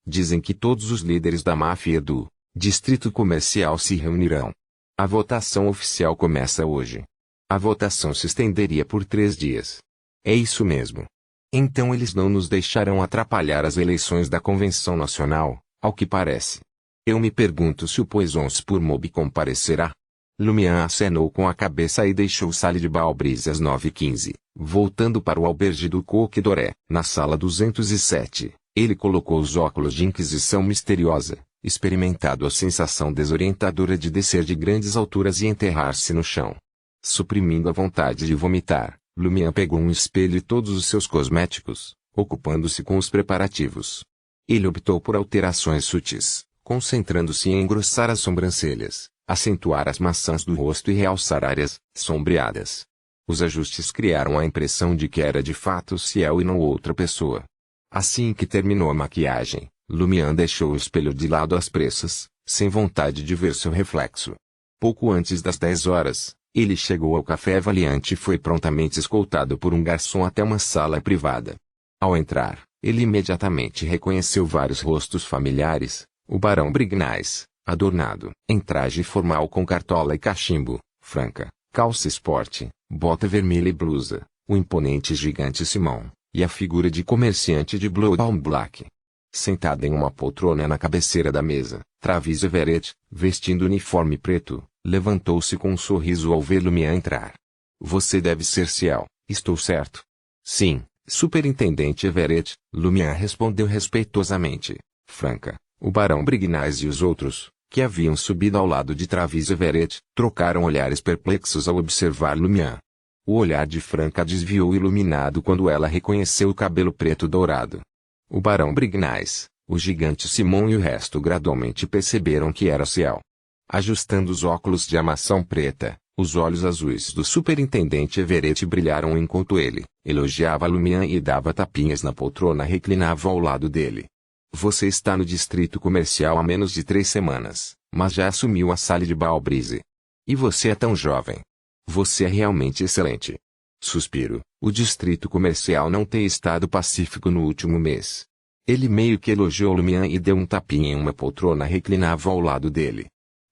Dizem que todos os líderes da máfia do distrito comercial se reunirão. A votação oficial começa hoje. A votação se estenderia por 3 dias. É isso mesmo. Então eles não nos deixarão atrapalhar as eleições da Convenção Nacional, ao que parece. Eu me pergunto se o Poisons pour Moby comparecerá. Lumian acenou com a cabeça e deixou o Salle de Balbrise às 9h15, voltando para o albergue do Coq d'Oré, na sala 207. Ele colocou os óculos de inquisição misteriosa, experimentado a sensação desorientadora de descer de grandes alturas e enterrar-se no chão. Suprimindo a vontade de vomitar, Lumian pegou um espelho e todos os seus cosméticos, ocupando-se com os preparativos. Ele optou por alterações sutis, concentrando-se em engrossar as sobrancelhas, acentuar as maçãs do rosto e realçar áreas sombreadas. Os ajustes criaram a impressão de que era de fato Ciel e não outra pessoa. Assim que terminou a maquiagem, Lumian deixou o espelho de lado às pressas, sem vontade de ver seu reflexo. Pouco antes das 10 horas, ele chegou ao Café Valiant e foi prontamente escoltado por um garçom até uma sala privada. Ao entrar, ele imediatamente reconheceu vários rostos familiares: o Barão Brignais, adornado em traje formal com cartola e cachimbo, Franca, calça esporte, bota vermelha e blusa, o imponente gigante Simão, e a figura de comerciante de Bloodbaum Black. Sentada em uma poltrona na cabeceira da mesa, Travis Everett, vestindo uniforme preto, levantou-se com um sorriso ao ver Lumian entrar. Você deve ser Ciel, estou certo? Sim, superintendente Everett, Lumian respondeu respeitosamente. Franca, o Barão Brignais e os outros, que haviam subido ao lado de Travis Everett, trocaram olhares perplexos ao observar Lumian. O olhar de Franca desviou iluminado quando ela reconheceu o cabelo preto dourado. O Barão Brignais, o gigante Simon e o resto gradualmente perceberam que era Ciel. Ajustando os óculos de armação preta, os olhos azuis do superintendente Everett brilharam enquanto ele elogiava Lumian e dava tapinhas na poltrona reclinava ao lado dele. Você está no distrito comercial há menos de 3 semanas, mas já assumiu a Salle de Balbrise. E você é tão jovem. Você é realmente excelente. Suspiro, o distrito comercial não tem estado pacífico no último mês. Ele meio que elogiou Lumian e deu um tapinha em uma poltrona reclinava ao lado dele.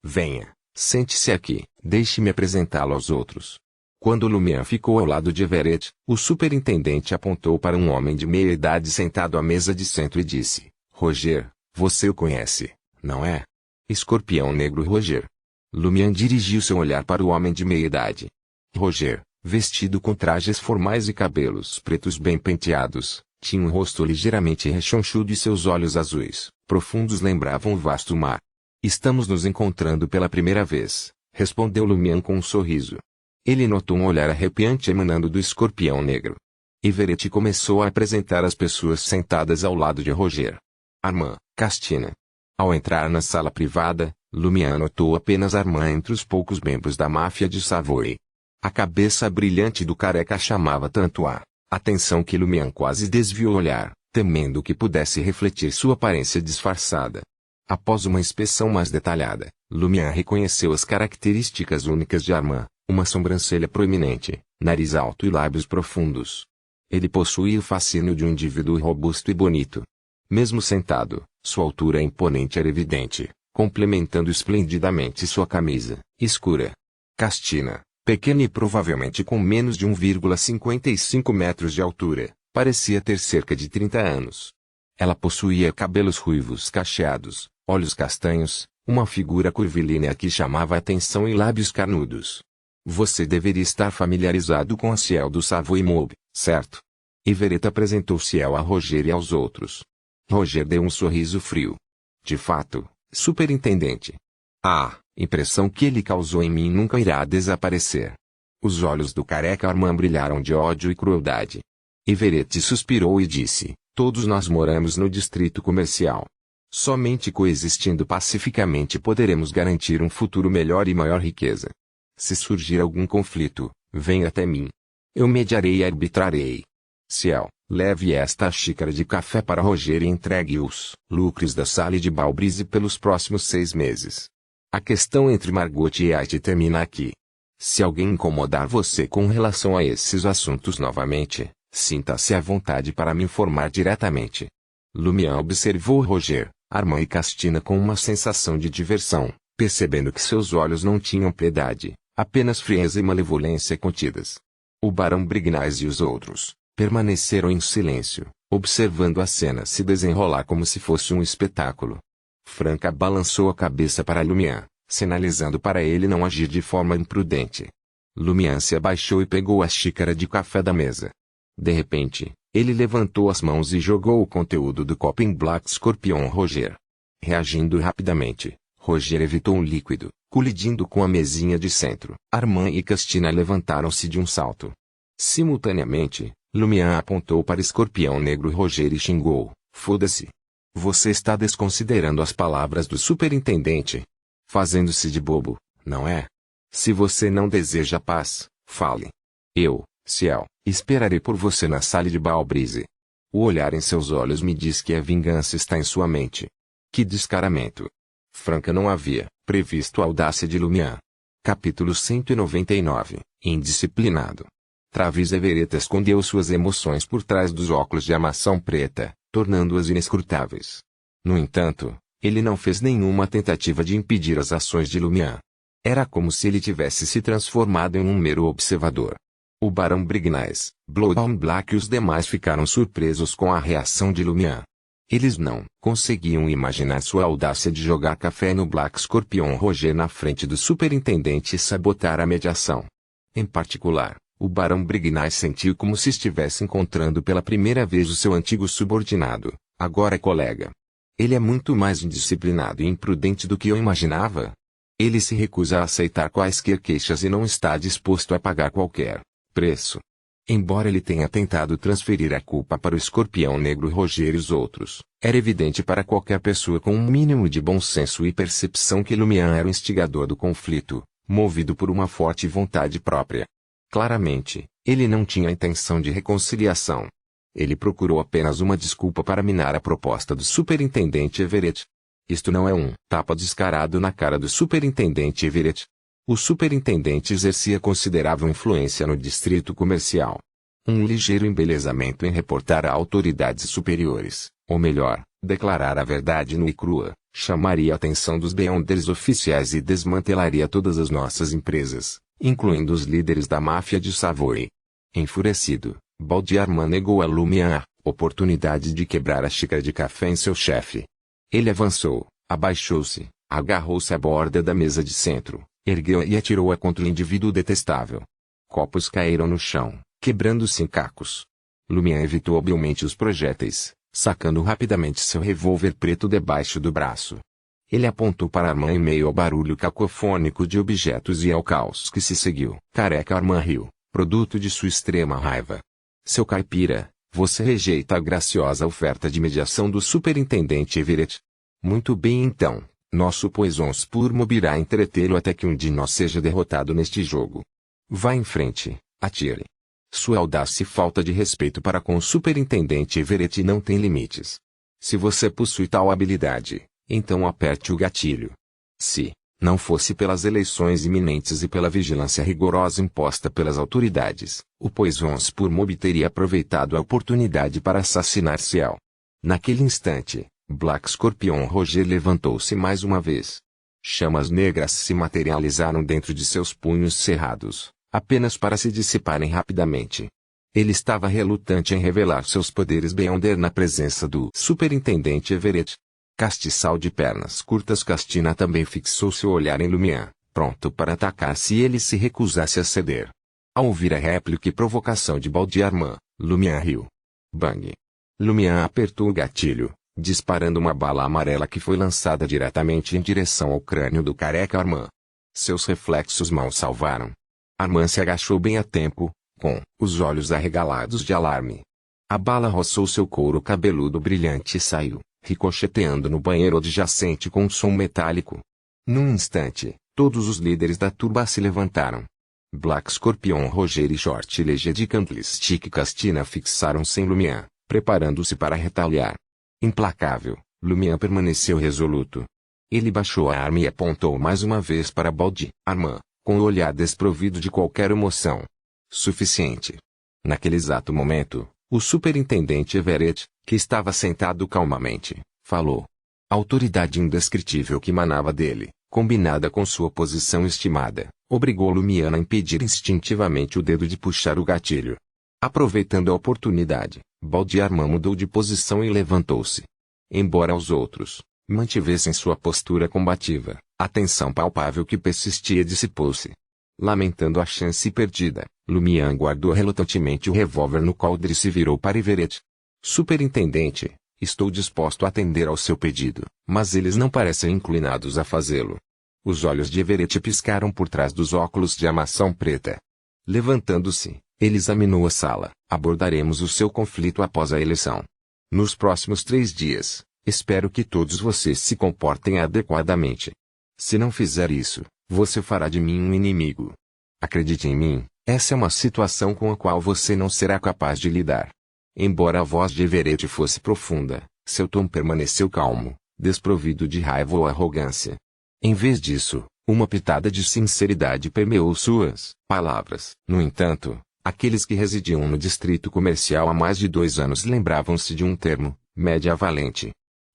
Venha, sente-se aqui, deixe-me apresentá-lo aos outros. Quando Lumian ficou ao lado de Everett, o superintendente apontou para um homem de meia idade sentado à mesa de centro e disse: Roger, você o conhece, não é? Escorpião Negro Roger. Lumian dirigiu seu olhar para o homem de meia idade. Roger, vestido com trajes formais e cabelos pretos bem penteados, tinha um rosto ligeiramente rechonchudo e seus olhos azuis, profundos lembravam o vasto mar. Estamos nos encontrando pela primeira vez, respondeu Lumian com um sorriso. Ele notou um olhar arrepiante emanando do escorpião negro. Everett começou a apresentar as pessoas sentadas ao lado de Roger. Armand, Castina. Ao entrar na sala privada, Lumian notou apenas Armand entre os poucos membros da máfia de Savoy. A cabeça brilhante do careca chamava tanto a atenção que Lumian quase desviou o olhar, temendo que pudesse refletir sua aparência disfarçada. Após uma inspeção mais detalhada, Lumière reconheceu as características únicas de Armand, uma sobrancelha proeminente, nariz alto e lábios profundos. Ele possuía o fascínio de um indivíduo robusto e bonito. Mesmo sentado, sua altura imponente era evidente, complementando esplendidamente sua camisa, escura. Castina, pequena e provavelmente com menos de 1,55 metros de altura, parecia ter cerca de 30 anos. Ela possuía cabelos ruivos cacheados, olhos castanhos, uma figura curvilínea que chamava a atenção e lábios carnudos. Você deveria estar familiarizado com a Ciel do Savoy Mob, certo? Everett apresentou Ciel a Roger e aos outros. Roger deu um sorriso frio. De fato, superintendente. A impressão que ele causou em mim nunca irá desaparecer. Os olhos do careca Armand brilharam de ódio e crueldade. Everett suspirou e disse: todos nós moramos no distrito comercial. Somente coexistindo pacificamente poderemos garantir um futuro melhor e maior riqueza. Se surgir algum conflito, venha até mim. Eu mediarei e arbitrarei. Ciel, leve esta xícara de café para Roger e entregue os lucros da Salle de Balbrise pelos próximos 6 meses. A questão entre Margot e Ait termina aqui. Se alguém incomodar você com relação a esses assuntos novamente, sinta-se à vontade para me informar diretamente. Lumière observou Roger, Armand e Castina com uma sensação de diversão, percebendo que seus olhos não tinham piedade, apenas frieza e malevolência contidas. O barão Brignais e os outros permaneceram em silêncio, observando a cena se desenrolar como se fosse um espetáculo. Franca balançou a cabeça para Lumière, sinalizando para ele não agir de forma imprudente. Lumière se abaixou e pegou a xícara de café da mesa. De repente, ele levantou as mãos e jogou o conteúdo do copo em Black Scorpion Roger. Reagindo rapidamente, Roger evitou um líquido, colidindo com a mesinha de centro. Armand e Castina levantaram-se de um salto. Simultaneamente, Lumière apontou para Escorpião Negro Roger e xingou: foda-se. Você está desconsiderando as palavras do superintendente. Fazendo-se de bobo, não é? Se você não deseja paz, fale. Eu, Ciel, esperarei por você na Salle de Balbrise. O olhar em seus olhos me diz que a vingança está em sua mente. Que descaramento. Franca não havia previsto a audácia de Lumière. Capítulo 199. Indisciplinado. Travis Everett escondeu suas emoções por trás dos óculos de armação preta, tornando-as inescrutáveis. No entanto, ele não fez nenhuma tentativa de impedir as ações de Lumière. Era como se ele tivesse se transformado em um mero observador. O barão Brignais, Bloodhound Black e os demais ficaram surpresos com a reação de Lumière. Eles não conseguiam imaginar sua audácia de jogar café no Black Scorpion Roger na frente do superintendente e sabotar a mediação. Em particular, o barão Brignais sentiu como se estivesse encontrando pela primeira vez o seu antigo subordinado, agora colega. Ele é muito mais indisciplinado e imprudente do que eu imaginava. Ele se recusa a aceitar quaisquer queixas e não está disposto a pagar qualquer preço. Embora ele tenha tentado transferir a culpa para o Escorpião Negro Roger e os outros, era evidente para qualquer pessoa com um mínimo de bom senso e percepção que Lumière era o instigador do conflito, movido por uma forte vontade própria. Claramente, ele não tinha intenção de reconciliação. Ele procurou apenas uma desculpa para minar a proposta do superintendente Everett. Isto não é um tapa descarado na cara do superintendente Everett. O superintendente exercia considerável influência no distrito comercial. Um ligeiro embelezamento em reportar a autoridades superiores, ou melhor, declarar a verdade nua e crua, chamaria a atenção dos Beyonders oficiais e desmantelaria todas as nossas empresas, incluindo os líderes da máfia de Savoy. Enfurecido, Baldiarman negou a Lumière oportunidade de quebrar a xícara de café em seu chefe. Ele avançou, abaixou-se, agarrou-se à borda da mesa de centro, ergueu-a e atirou-a contra o indivíduo detestável. Copos caíram no chão, quebrando-se em cacos. Lumière evitou habilmente os projéteis, sacando rapidamente seu revólver preto debaixo do braço. Ele apontou para Armand em meio ao barulho cacofônico de objetos e ao caos que se seguiu. Careca Armand riu, produto de sua extrema raiva. Seu caipira, você rejeita a graciosa oferta de mediação do superintendente Everett. Muito bem então, nosso Poisons pour Mob irá entretê-lo até que um de nós seja derrotado neste jogo. Vá em frente, atire. Sua audácia e falta de respeito para com o superintendente Everett não tem limites. Se você possui tal habilidade, então aperte o gatilho. Se não fosse pelas eleições iminentes e pela vigilância rigorosa imposta pelas autoridades, o Poison Spur Mob teria aproveitado a oportunidade para assassinar Ciel. Naquele instante, Black Scorpion Roger levantou-se mais uma vez. Chamas negras se materializaram dentro de seus punhos cerrados, apenas para se dissiparem rapidamente. Ele estava relutante em revelar seus poderes Beyonder na presença do superintendente Everett. Castiçal de pernas curtas Castina também fixou seu olhar em Lumian, pronto para atacar se ele se recusasse a ceder. Ao ouvir a réplica e provocação de Baldiarman, Lumian riu. Bang! Lumian apertou o gatilho, disparando uma bala amarela que foi lançada diretamente em direção ao crânio do careca Armand. Seus reflexos mal salvaram. Armand se agachou bem a tempo, com os olhos arregalados de alarme. A bala roçou seu couro cabeludo brilhante e saiu, ricocheteando no banheiro adjacente com um som metálico. Num instante, todos os líderes da turba se levantaram. Black Scorpion Roger e Short Legend Candlestick Castina fixaram-se em Lumian, preparando-se para retaliar. Implacável, Lumian permaneceu resoluto. Ele baixou a arma e apontou mais uma vez para Baldiarman, com o olhar desprovido de qualquer emoção. Suficiente. Naquele exato momento, o superintendente Everett, que estava sentado calmamente, falou. A autoridade indescritível que emanava dele, combinada com sua posição estimada, obrigou Lumian a impedir instintivamente o dedo de puxar o gatilho. Aproveitando a oportunidade, Baldiarman mudou de posição e levantou-se. Embora os outros mantivessem sua postura combativa, a tensão palpável que persistia dissipou-se. Lamentando a chance perdida, Lumian guardou relutantemente o revólver no coldre e se virou para Everett. Superintendente, estou disposto a atender ao seu pedido, mas eles não parecem inclinados a fazê-lo. Os olhos de Everett piscaram por trás dos óculos de armação preta. Levantando-se, ele examinou a sala. Abordaremos o seu conflito após a eleição. Nos próximos 3 dias, espero que todos vocês se comportem adequadamente. Se não fizer isso, você fará de mim um inimigo. Acredite em mim, essa é uma situação com a qual você não será capaz de lidar. Embora a voz de Everett fosse profunda, seu tom permaneceu calmo, desprovido de raiva ou arrogância. Em vez disso, uma pitada de sinceridade permeou suas palavras. No entanto, aqueles que residiam no distrito comercial há mais de 2 anos lembravam-se de um termo, média valente.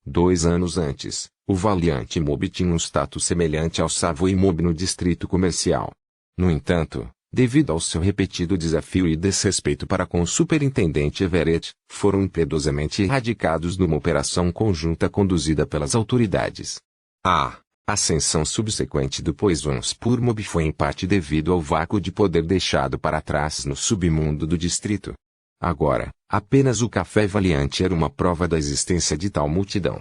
2 anos antes, o Valiant Mob tinha um status semelhante ao Savoy Mob no distrito comercial. No entanto, devido ao seu repetido desafio e desrespeito para com o superintendente Everett, foram impiedosamente erradicados numa operação conjunta conduzida pelas autoridades. A ascensão subsequente do Poison Spur Mob foi em parte devido ao vácuo de poder deixado para trás no submundo do distrito. Agora, apenas o Café Valiant era uma prova da existência de tal multidão.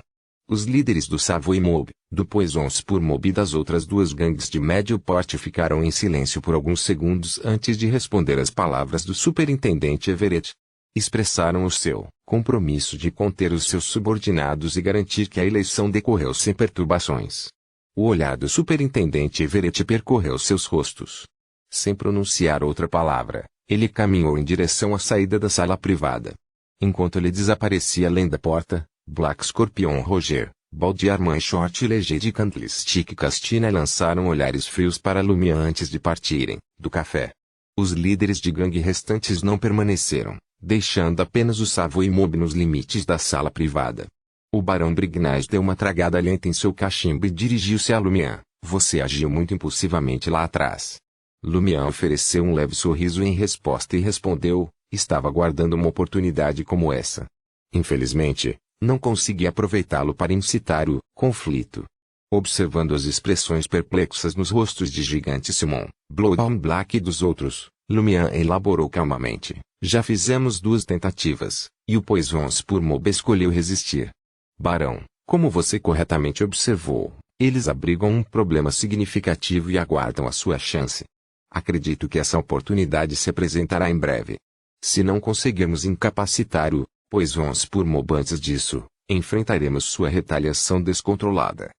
Os líderes do Savoy Mob, do Poison Spur Mob e das outras 2 gangues de médio porte ficaram em silêncio por alguns segundos antes de responder às palavras do superintendente Everett. Expressaram o seu compromisso de conter os seus subordinados e garantir que a eleição decorreu sem perturbações. O olhar do superintendente Everett percorreu seus rostos. Sem pronunciar outra palavra, ele caminhou em direção à saída da sala privada. Enquanto ele desaparecia além da porta, Black Scorpion Roger, Baldiarman e Short Legend Candlestick Castina lançaram olhares frios para Lumian antes de partirem do café. Os líderes de gangue restantes não permaneceram, deixando apenas o Savoy Mob nos limites da sala privada. O Barão Brignais deu uma tragada lenta em seu cachimbo e dirigiu-se a Lumian. Você agiu muito impulsivamente lá atrás. Lumian ofereceu um leve sorriso em resposta e respondeu, estava aguardando uma oportunidade como essa. Infelizmente, não consegui aproveitá-lo para incitar o conflito. Observando as expressões perplexas nos rostos de Gigante Simon, Bloodhound Black e dos outros, Lumian elaborou calmamente. Já fizemos 2 tentativas, e o Poison Spur Mob escolheu resistir. Barão, como você corretamente observou, eles abrigam um problema significativo e aguardam a sua chance. Acredito que essa oportunidade se apresentará em breve. Se não conseguirmos incapacitar o Poison Spur Mob antes disso, enfrentaremos sua retaliação descontrolada.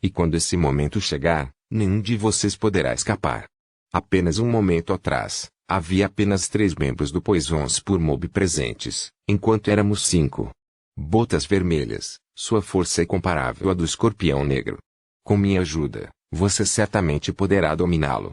E quando esse momento chegar, nenhum de vocês poderá escapar. Apenas um momento atrás, Havia apenas 3 membros do Poisons por Mob presentes, enquanto éramos 5. Botas vermelhas, sua força é comparável à do escorpião negro. Com minha ajuda, você certamente poderá dominá-lo.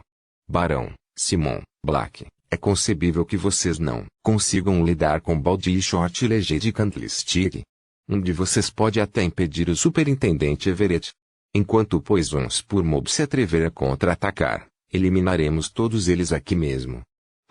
Barão, Simon, Black, é concebível que vocês não consigam lidar com Baldy e Short Legend Candlestick. Um de vocês pode até impedir o Superintendente Everett. Enquanto o Poisons por Mob se atrever a contra-atacar, eliminaremos todos eles aqui mesmo.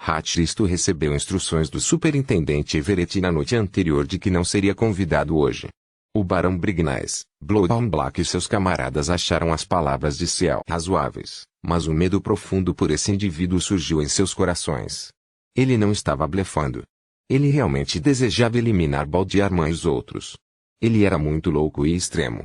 Hatchristo recebeu instruções do Superintendente Everett na noite anterior de que não seria convidado hoje. O Barão Brignais, Bloodhound Black e seus camaradas acharam as palavras de Ciel razoáveis, mas o medo profundo por esse indivíduo surgiu em seus corações. Ele não estava blefando. Ele realmente desejava eliminar Baldy Armand e os outros. Ele era muito louco e extremo.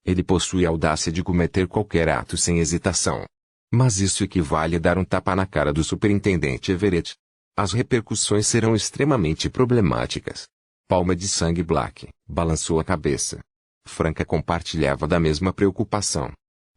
Ele possui a audácia de cometer qualquer ato sem hesitação. Mas isso equivale a dar um tapa na cara do Superintendente Everett. As repercussões serão extremamente problemáticas. Palma de Sangue Black balançou a cabeça. Franca compartilhava da mesma preocupação.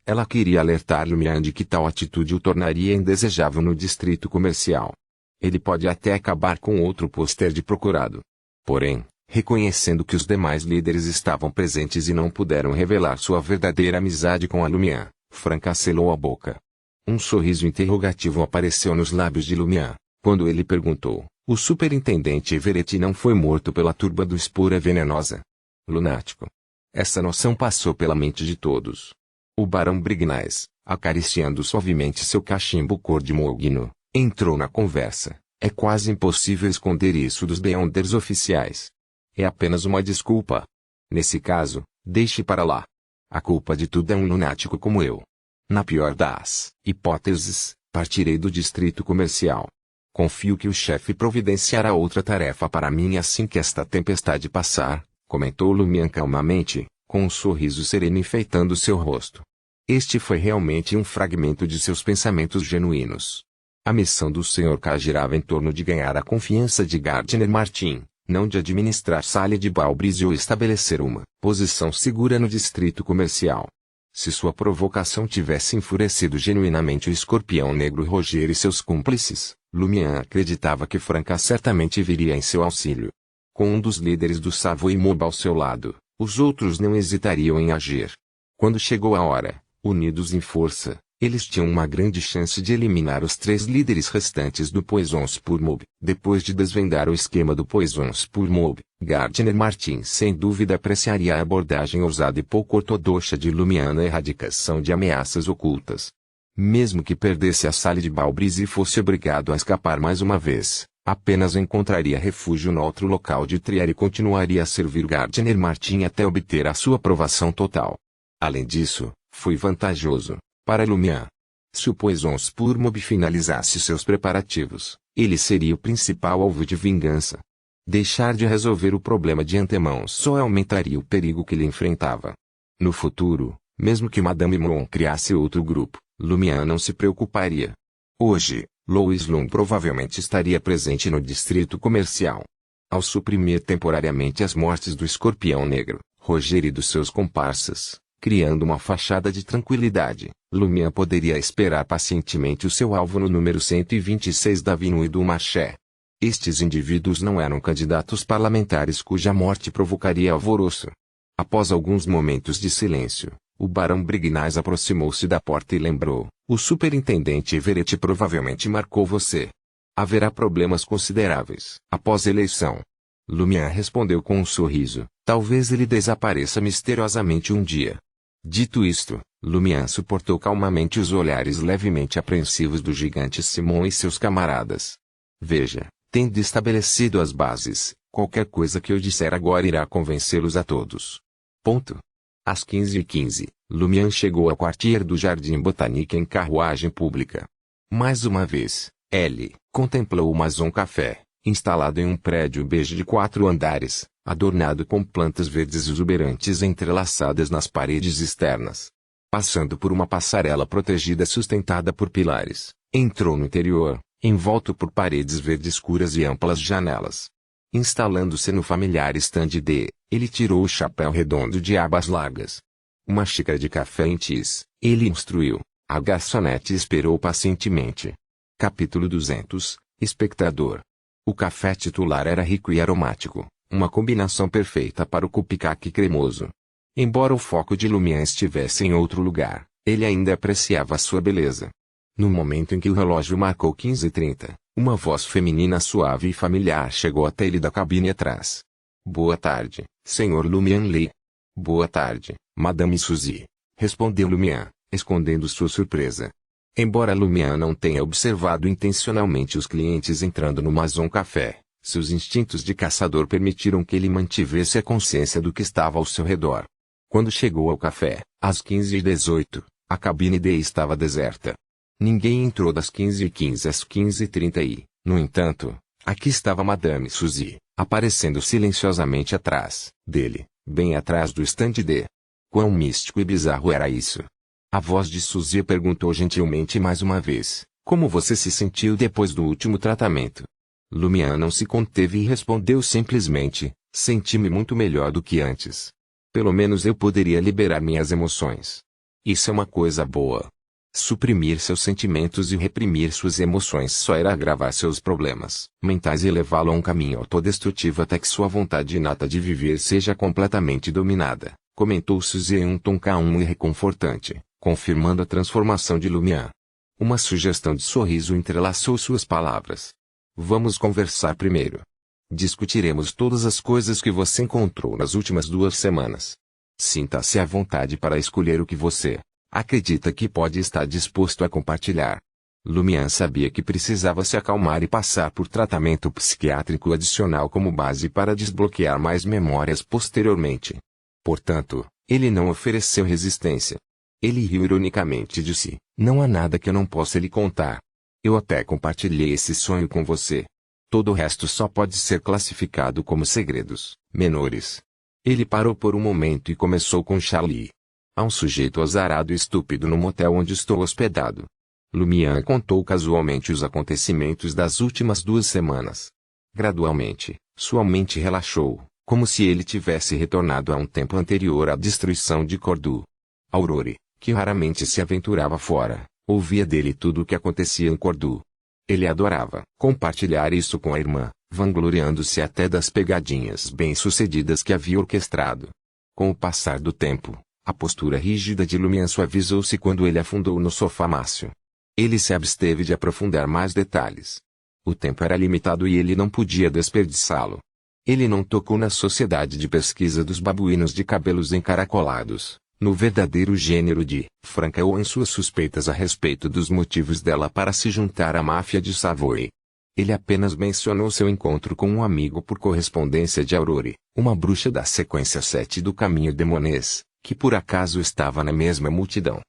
Ela queria alertar Lumian de que tal atitude o tornaria indesejável no distrito comercial. Ele pode até acabar com outro pôster de procurado. Porém, reconhecendo que os demais líderes estavam presentes e não puderam revelar sua verdadeira amizade com a Lumian, Franca selou a boca. Um sorriso interrogativo apareceu nos lábios de Lumian, quando ele perguntou: o Superintendente Everett não foi morto pela turba do Espora venenosa? Lunático. Essa noção passou pela mente de todos. O Barão Brignais, acariciando suavemente seu cachimbo cor de mogno, entrou na conversa. É quase impossível esconder isso dos Beyonders oficiais. É apenas uma desculpa. Nesse caso, deixe para lá. A culpa de tudo é um lunático como eu. Na pior das hipóteses, partirei do distrito comercial. Confio que o chefe providenciará outra tarefa para mim assim que esta tempestade passar, comentou Lumian calmamente, com um sorriso sereno enfeitando seu rosto. Este foi realmente um fragmento de seus pensamentos genuínos. A missão do Sr. K girava em torno de ganhar a confiança de Gardner Martin, não de administrar Sallie de Balbris ou estabelecer uma posição segura no distrito comercial. Se sua provocação tivesse enfurecido genuinamente o escorpião negro Roger e seus cúmplices, Lumian acreditava que Franca certamente viria em seu auxílio. Com um dos líderes do Savoy Mob ao seu lado, os outros não hesitariam em agir. Quando chegou a hora, unidos em força, eles tinham uma grande chance de eliminar os 3 líderes restantes do Poisons por Mob. Depois de desvendar o esquema do Poisons por Mob, Gardner Martin sem dúvida apreciaria a abordagem ousada e pouco ortodoxa de Lumian na erradicação de ameaças ocultas. Mesmo que perdesse a Sallie de Balbris e fosse obrigado a escapar mais uma vez, apenas encontraria refúgio no outro local de Trier e continuaria a servir Gardner Martin até obter a sua aprovação total. Além disso, foi vantajoso para Lumian. Se o Poisons por Mob finalizasse seus preparativos, ele seria o principal alvo de vingança. Deixar de resolver o problema de antemão só aumentaria o perigo que ele enfrentava. No futuro, mesmo que Madame Mon criasse outro grupo, Lumian não se preocuparia. Hoje, Lois Lum provavelmente estaria presente no distrito comercial. Ao suprimir temporariamente as mortes do Escorpião Negro, Roger e dos seus comparsas, criando uma fachada de tranquilidade, Lumian poderia esperar pacientemente o seu alvo no número 126 da Avenue do Marché. Estes indivíduos não eram candidatos parlamentares cuja morte provocaria alvoroço. Após alguns momentos de silêncio, o Barão Brignais aproximou-se da porta e lembrou: o Superintendente Everett provavelmente marcou você. Haverá problemas consideráveis após a eleição. Lumian respondeu com um sorriso: talvez ele desapareça misteriosamente um dia. Dito isto, Lumian suportou calmamente os olhares levemente apreensivos do gigante Simon e seus camaradas. Veja, tendo estabelecido as bases, qualquer coisa que eu disser agora irá convencê-los a todos. Ponto. Às 15h15, Lumian chegou ao quartier do Jardim Botânico em carruagem pública. Mais uma vez, Ellie contemplou o Maison Café, instalado em um prédio beige de 4 andares, adornado com plantas verdes exuberantes entrelaçadas nas paredes externas. Passando por uma passarela protegida sustentada por pilares, entrou no interior, envolto por paredes verdes escuras e amplas janelas. Instalando-se no familiar estande D, ele tirou o chapéu redondo de abas largas. Uma xícara de café em tis, ele instruiu. A garçonete esperou pacientemente. Capítulo 200, Espectador. O café titular era rico e aromático, uma combinação perfeita para o cupicaque cremoso. Embora o foco de Lumian estivesse em outro lugar, ele ainda apreciava sua beleza. No momento em que o relógio marcou 15h30, uma voz feminina suave e familiar chegou até ele da cabine atrás. Boa tarde, Sr. Lumian Lee. Boa tarde, Madame Suzy, respondeu Lumian, escondendo sua surpresa. Embora Lumian não tenha observado intencionalmente os clientes entrando no Maison Café, seus instintos de caçador permitiram que ele mantivesse a consciência do que estava ao seu redor. Quando chegou ao café, às 15h18, a cabine D estava deserta. Ninguém entrou das 15h15 às 15h30 e, no entanto, aqui estava Madame Suzy, aparecendo silenciosamente atrás dele, bem atrás do estande D. Quão místico e bizarro era isso! A voz de Suzy perguntou gentilmente mais uma vez, como você se sentiu depois do último tratamento? Lumian não se conteve e respondeu simplesmente, senti-me muito melhor do que antes. Pelo menos eu poderia liberar minhas emoções. Isso é uma coisa boa. Suprimir seus sentimentos e reprimir suas emoções só irá agravar seus problemas mentais e levá-lo a um caminho autodestrutivo até que sua vontade inata de viver seja completamente dominada, comentou Suzy em um tom calmo e reconfortante, confirmando a transformação de Lumian. Uma sugestão de sorriso entrelaçou suas palavras. Vamos conversar primeiro. Discutiremos todas as coisas que você encontrou nas últimas 2 semanas. Sinta-se à vontade para escolher o que você acredita que pode estar disposto a compartilhar. Lumian sabia que precisava se acalmar e passar por tratamento psiquiátrico adicional como base para desbloquear mais memórias posteriormente. Portanto, ele não ofereceu resistência. Ele riu ironicamente e disse, não há nada que eu não possa lhe contar. Eu até compartilhei esse sonho com você. Todo o resto só pode ser classificado como segredos menores. Ele parou por um momento e começou com Charlie. Há um sujeito azarado e estúpido no motel onde estou hospedado. Lumian contou casualmente os acontecimentos das últimas 2 semanas. Gradualmente, sua mente relaxou, como se ele tivesse retornado a um tempo anterior à destruição de Cordu. Aurore, que raramente se aventurava fora, ouvia dele tudo o que acontecia em Cordu. Ele adorava compartilhar isso com a irmã, vangloriando-se até das pegadinhas bem-sucedidas que havia orquestrado. Com o passar do tempo, a postura rígida de Lumian suavizou-se quando ele afundou no sofá mácio. Ele se absteve de aprofundar mais detalhes. O tempo era limitado e ele não podia desperdiçá-lo. Ele não tocou na sociedade de pesquisa dos babuínos de cabelos encaracolados, no verdadeiro gênero de Franca ou em suas suspeitas a respeito dos motivos dela para se juntar à máfia de Savoy. Ele apenas mencionou seu encontro com um amigo por correspondência de Aurore, uma bruxa da sequência 7 do caminho demonês, que por acaso estava na mesma multidão.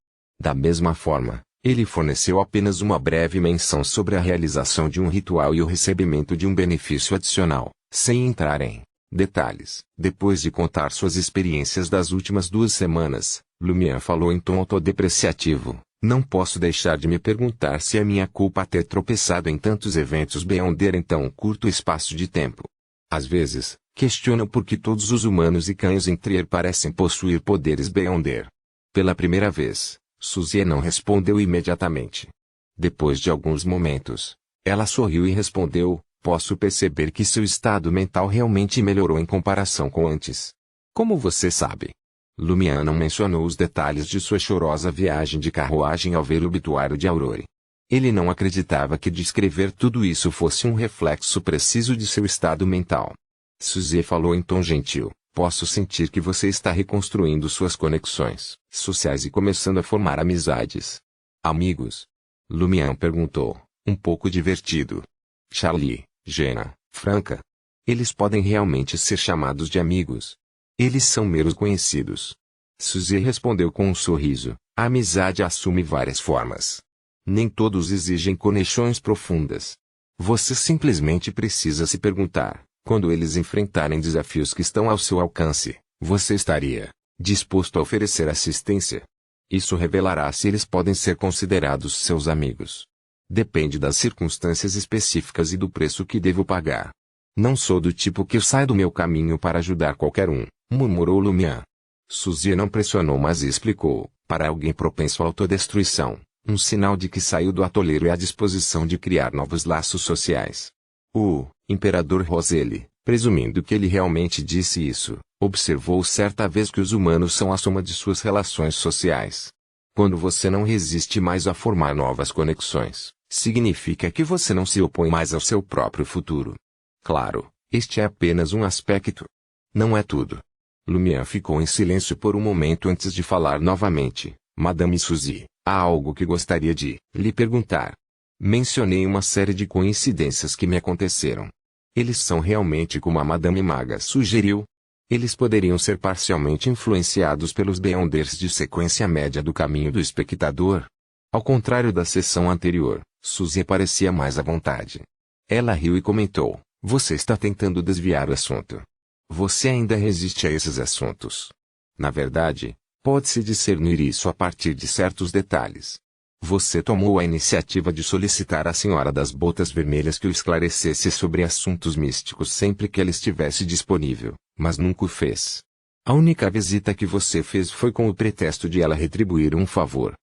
Da mesma forma, ele forneceu apenas uma breve menção sobre a realização de um ritual e o recebimento de um benefício adicional, sem entrar em detalhes. Depois de contar suas experiências das últimas 2 semanas, Lumian falou em tom autodepreciativo. Não posso deixar de me perguntar se é minha culpa ter tropeçado em tantos eventos Beyonder em tão curto espaço de tempo. Às vezes, questiono por que todos os humanos e cães em Trier parecem possuir poderes Beyonder. Pela primeira vez, Suzy não respondeu imediatamente. Depois de alguns momentos, ela sorriu e respondeu, posso perceber que seu estado mental realmente melhorou em comparação com antes. Como você sabe? Lumian não mencionou os detalhes de sua chorosa viagem de carruagem ao ver o obituário de Aurore. Ele não acreditava que descrever tudo isso fosse um reflexo preciso de seu estado mental. Suzy falou em tom gentil, posso sentir que você está reconstruindo suas conexões sociais e começando a formar amizades. Amigos? Lumian perguntou, um pouco divertido. Charlie, Jenna, Franca. Eles podem realmente ser chamados de amigos. Eles são meros conhecidos. Suzy respondeu com um sorriso, a amizade assume várias formas. Nem todos exigem conexões profundas. Você simplesmente precisa se perguntar, quando eles enfrentarem desafios que estão ao seu alcance, você estaria disposto a oferecer assistência? Isso revelará se eles podem ser considerados seus amigos. Depende das circunstâncias específicas e do preço que devo pagar. Não sou do tipo que sai do meu caminho para ajudar qualquer um, murmurou Lumian. Suzy não pressionou mas explicou, para alguém propenso à autodestruição, Um sinal de que saiu do atoleiro e à disposição de criar novos laços sociais. O imperador Roseli, presumindo que ele realmente disse isso, observou certa vez que os humanos são a soma de suas relações sociais. Quando você não resiste mais a formar novas conexões, significa que você não se opõe mais ao seu próprio futuro. Claro, este é apenas um aspecto. Não é tudo. Lumière ficou em silêncio por um momento antes de falar novamente. Madame Suzy, há algo que gostaria de lhe perguntar. Mencionei uma série de coincidências que me aconteceram. Eles são realmente como a Madame Maga sugeriu? Eles poderiam ser parcialmente influenciados pelos Beyonders de sequência média do caminho do espectador? Ao contrário da sessão anterior, Suzy parecia mais à vontade. Ela riu e comentou, você está tentando desviar o assunto. Você ainda resiste a esses assuntos. Na verdade, pode-se discernir isso a partir de certos detalhes. Você tomou a iniciativa de solicitar à senhora das botas vermelhas que o esclarecesse sobre assuntos místicos sempre que ela estivesse disponível, mas nunca o fez. A única visita que você fez foi com o pretexto de ela retribuir um favor.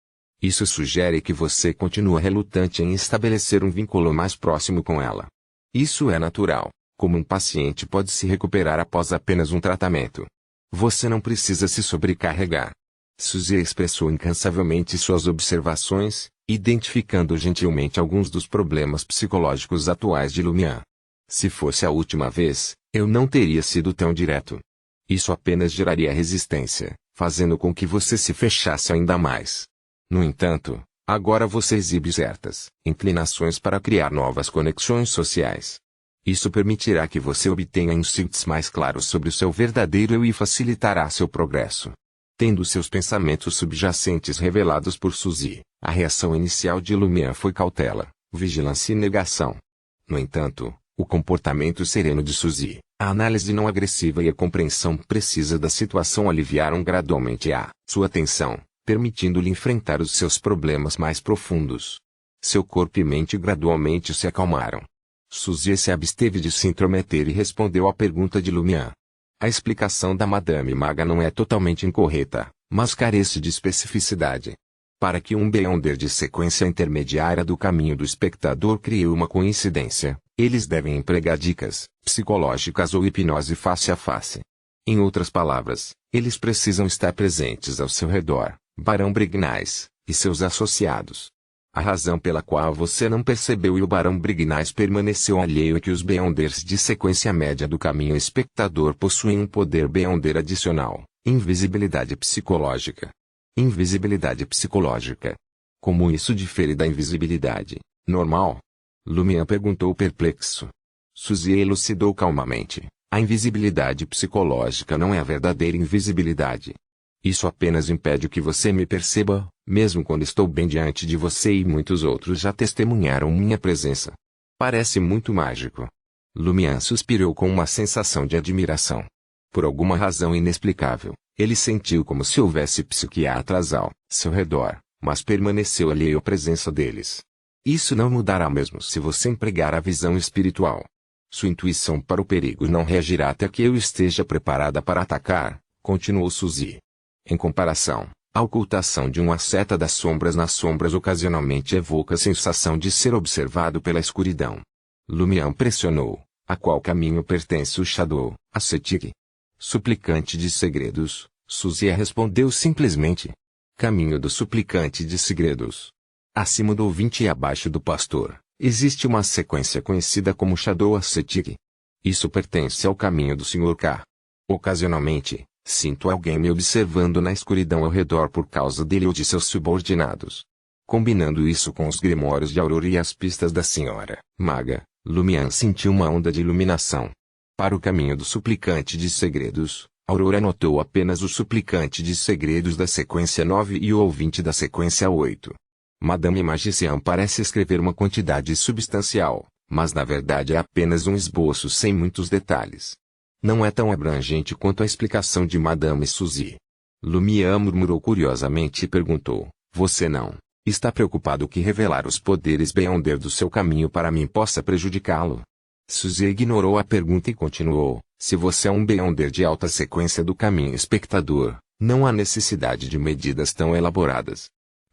Isso sugere que você continua relutante em estabelecer um vínculo mais próximo com ela. Isso é natural, como um paciente pode se recuperar após apenas um tratamento. Você não precisa se sobrecarregar. Suzy expressou incansavelmente suas observações, identificando gentilmente alguns dos problemas psicológicos atuais de Lumière. Se fosse a última vez, eu não teria sido tão direto. Isso apenas geraria resistência, fazendo com que você se fechasse ainda mais. No entanto, agora você exibe certas inclinações para criar novas conexões sociais. Isso permitirá que você obtenha insights mais claros sobre o seu verdadeiro eu e facilitará seu progresso. Tendo seus pensamentos subjacentes revelados por Suzy, a reação inicial de Lumière foi cautela, vigilância e negação. No entanto, o comportamento sereno de Suzy, a análise não agressiva e a compreensão precisa da situação aliviaram gradualmente a sua tensão, permitindo-lhe enfrentar os seus problemas mais profundos. Seu corpo e mente gradualmente se acalmaram. Suzy se absteve de se intrometer e respondeu à pergunta de Lumière. A explicação da Madame Maga não é totalmente incorreta, mas carece de especificidade. Para que um Beyonder de sequência intermediária do caminho do espectador crie uma coincidência, eles devem empregar dicas psicológicas ou hipnose face a face. Em outras palavras, eles precisam estar presentes ao seu redor, Barão Brignais, e seus associados. A razão pela qual você não percebeu e o Barão Brignais permaneceu alheio é que os Beyonders de sequência média do caminho espectador possuem um poder Beyonder adicional, invisibilidade psicológica. Invisibilidade psicológica. Como isso difere da invisibilidade normal? Lumière perguntou perplexo. Suzy elucidou calmamente. A invisibilidade psicológica não é a verdadeira invisibilidade. Isso apenas impede que você me perceba, mesmo quando estou bem diante de você e muitos outros já testemunharam minha presença. Parece muito mágico. Lumière suspirou com uma sensação de admiração. Por alguma razão inexplicável, ele sentiu como se houvesse psiquiatras ao seu redor, mas permaneceu alheio à presença deles. Isso não mudará mesmo se você empregar a visão espiritual. Sua intuição para o perigo não reagirá até que eu esteja preparada para atacar, continuou Suzy. Em comparação, a ocultação de uma seta das sombras nas sombras ocasionalmente evoca a sensação de ser observado pela escuridão. Lumière pressionou. A qual caminho pertence o Shadow, ascetique? Suplicante de segredos, Suzy respondeu simplesmente. Caminho do suplicante de segredos. Acima do ouvinte e abaixo do pastor, existe uma sequência conhecida como Shadow ascetique. Isso pertence ao caminho do Sr. K. Ocasionalmente, sinto alguém me observando na escuridão ao redor por causa dele ou de seus subordinados. Combinando isso com os grimórios de Aurora e as pistas da Senhora Maga, Lumière sentiu uma onda de iluminação. Para o caminho do suplicante de segredos, Aurora notou apenas o suplicante de segredos da sequência 9 e o ouvinte da sequência 8. Madame Magician parece escrever uma quantidade substancial, mas na verdade é apenas um esboço sem muitos detalhes. Não é tão abrangente quanto a explicação de Madame Suzy. Lumière murmurou curiosamente e perguntou, você não está preocupado que revelar os poderes Beyonder do seu caminho para mim possa prejudicá-lo? Suzy ignorou a pergunta e continuou, se você é um Beyonder de alta sequência do caminho espectador, não há necessidade de medidas tão elaboradas.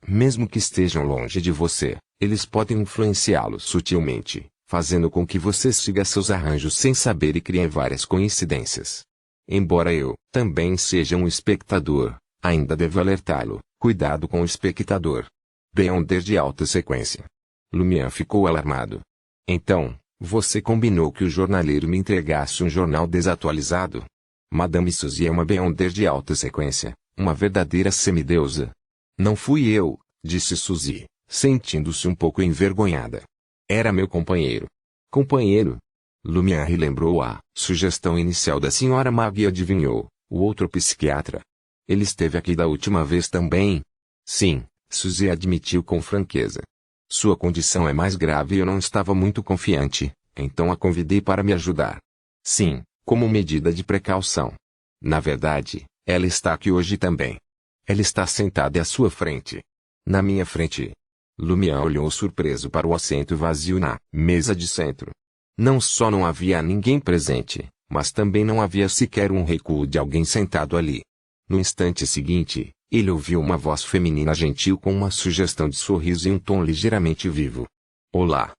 Mesmo que estejam longe de você, eles podem influenciá-lo sutilmente, fazendo com que você siga seus arranjos sem saber e crie várias coincidências. Embora eu também seja um espectador, ainda devo alertá-lo: cuidado com o espectador. Beyonder de alta sequência. Lumière ficou alarmado. Então, você combinou que o jornaleiro me entregasse um jornal desatualizado? Madame Suzy é uma Beyonder de alta sequência, uma verdadeira semideusa. Não fui eu, disse Suzy, sentindo-se um pouco envergonhada. Era meu companheiro. Companheiro? Lumière lembrou a sugestão inicial da Sra. Mag e adivinhou: o outro psiquiatra. Ele esteve aqui da última vez também? Sim, Suzy admitiu com franqueza. Sua condição é mais grave e eu não estava muito confiante, então a convidei para me ajudar. Sim, como medida de precaução. Na verdade, ela está aqui hoje também. Ela está sentada à sua frente. Na minha frente. Lumière olhou surpreso para o assento vazio na mesa de centro. Não só não havia ninguém presente, mas também não havia sequer um recuo de alguém sentado ali. No instante seguinte, ele ouviu uma voz feminina gentil com uma sugestão de sorriso e um tom ligeiramente vivo. Olá,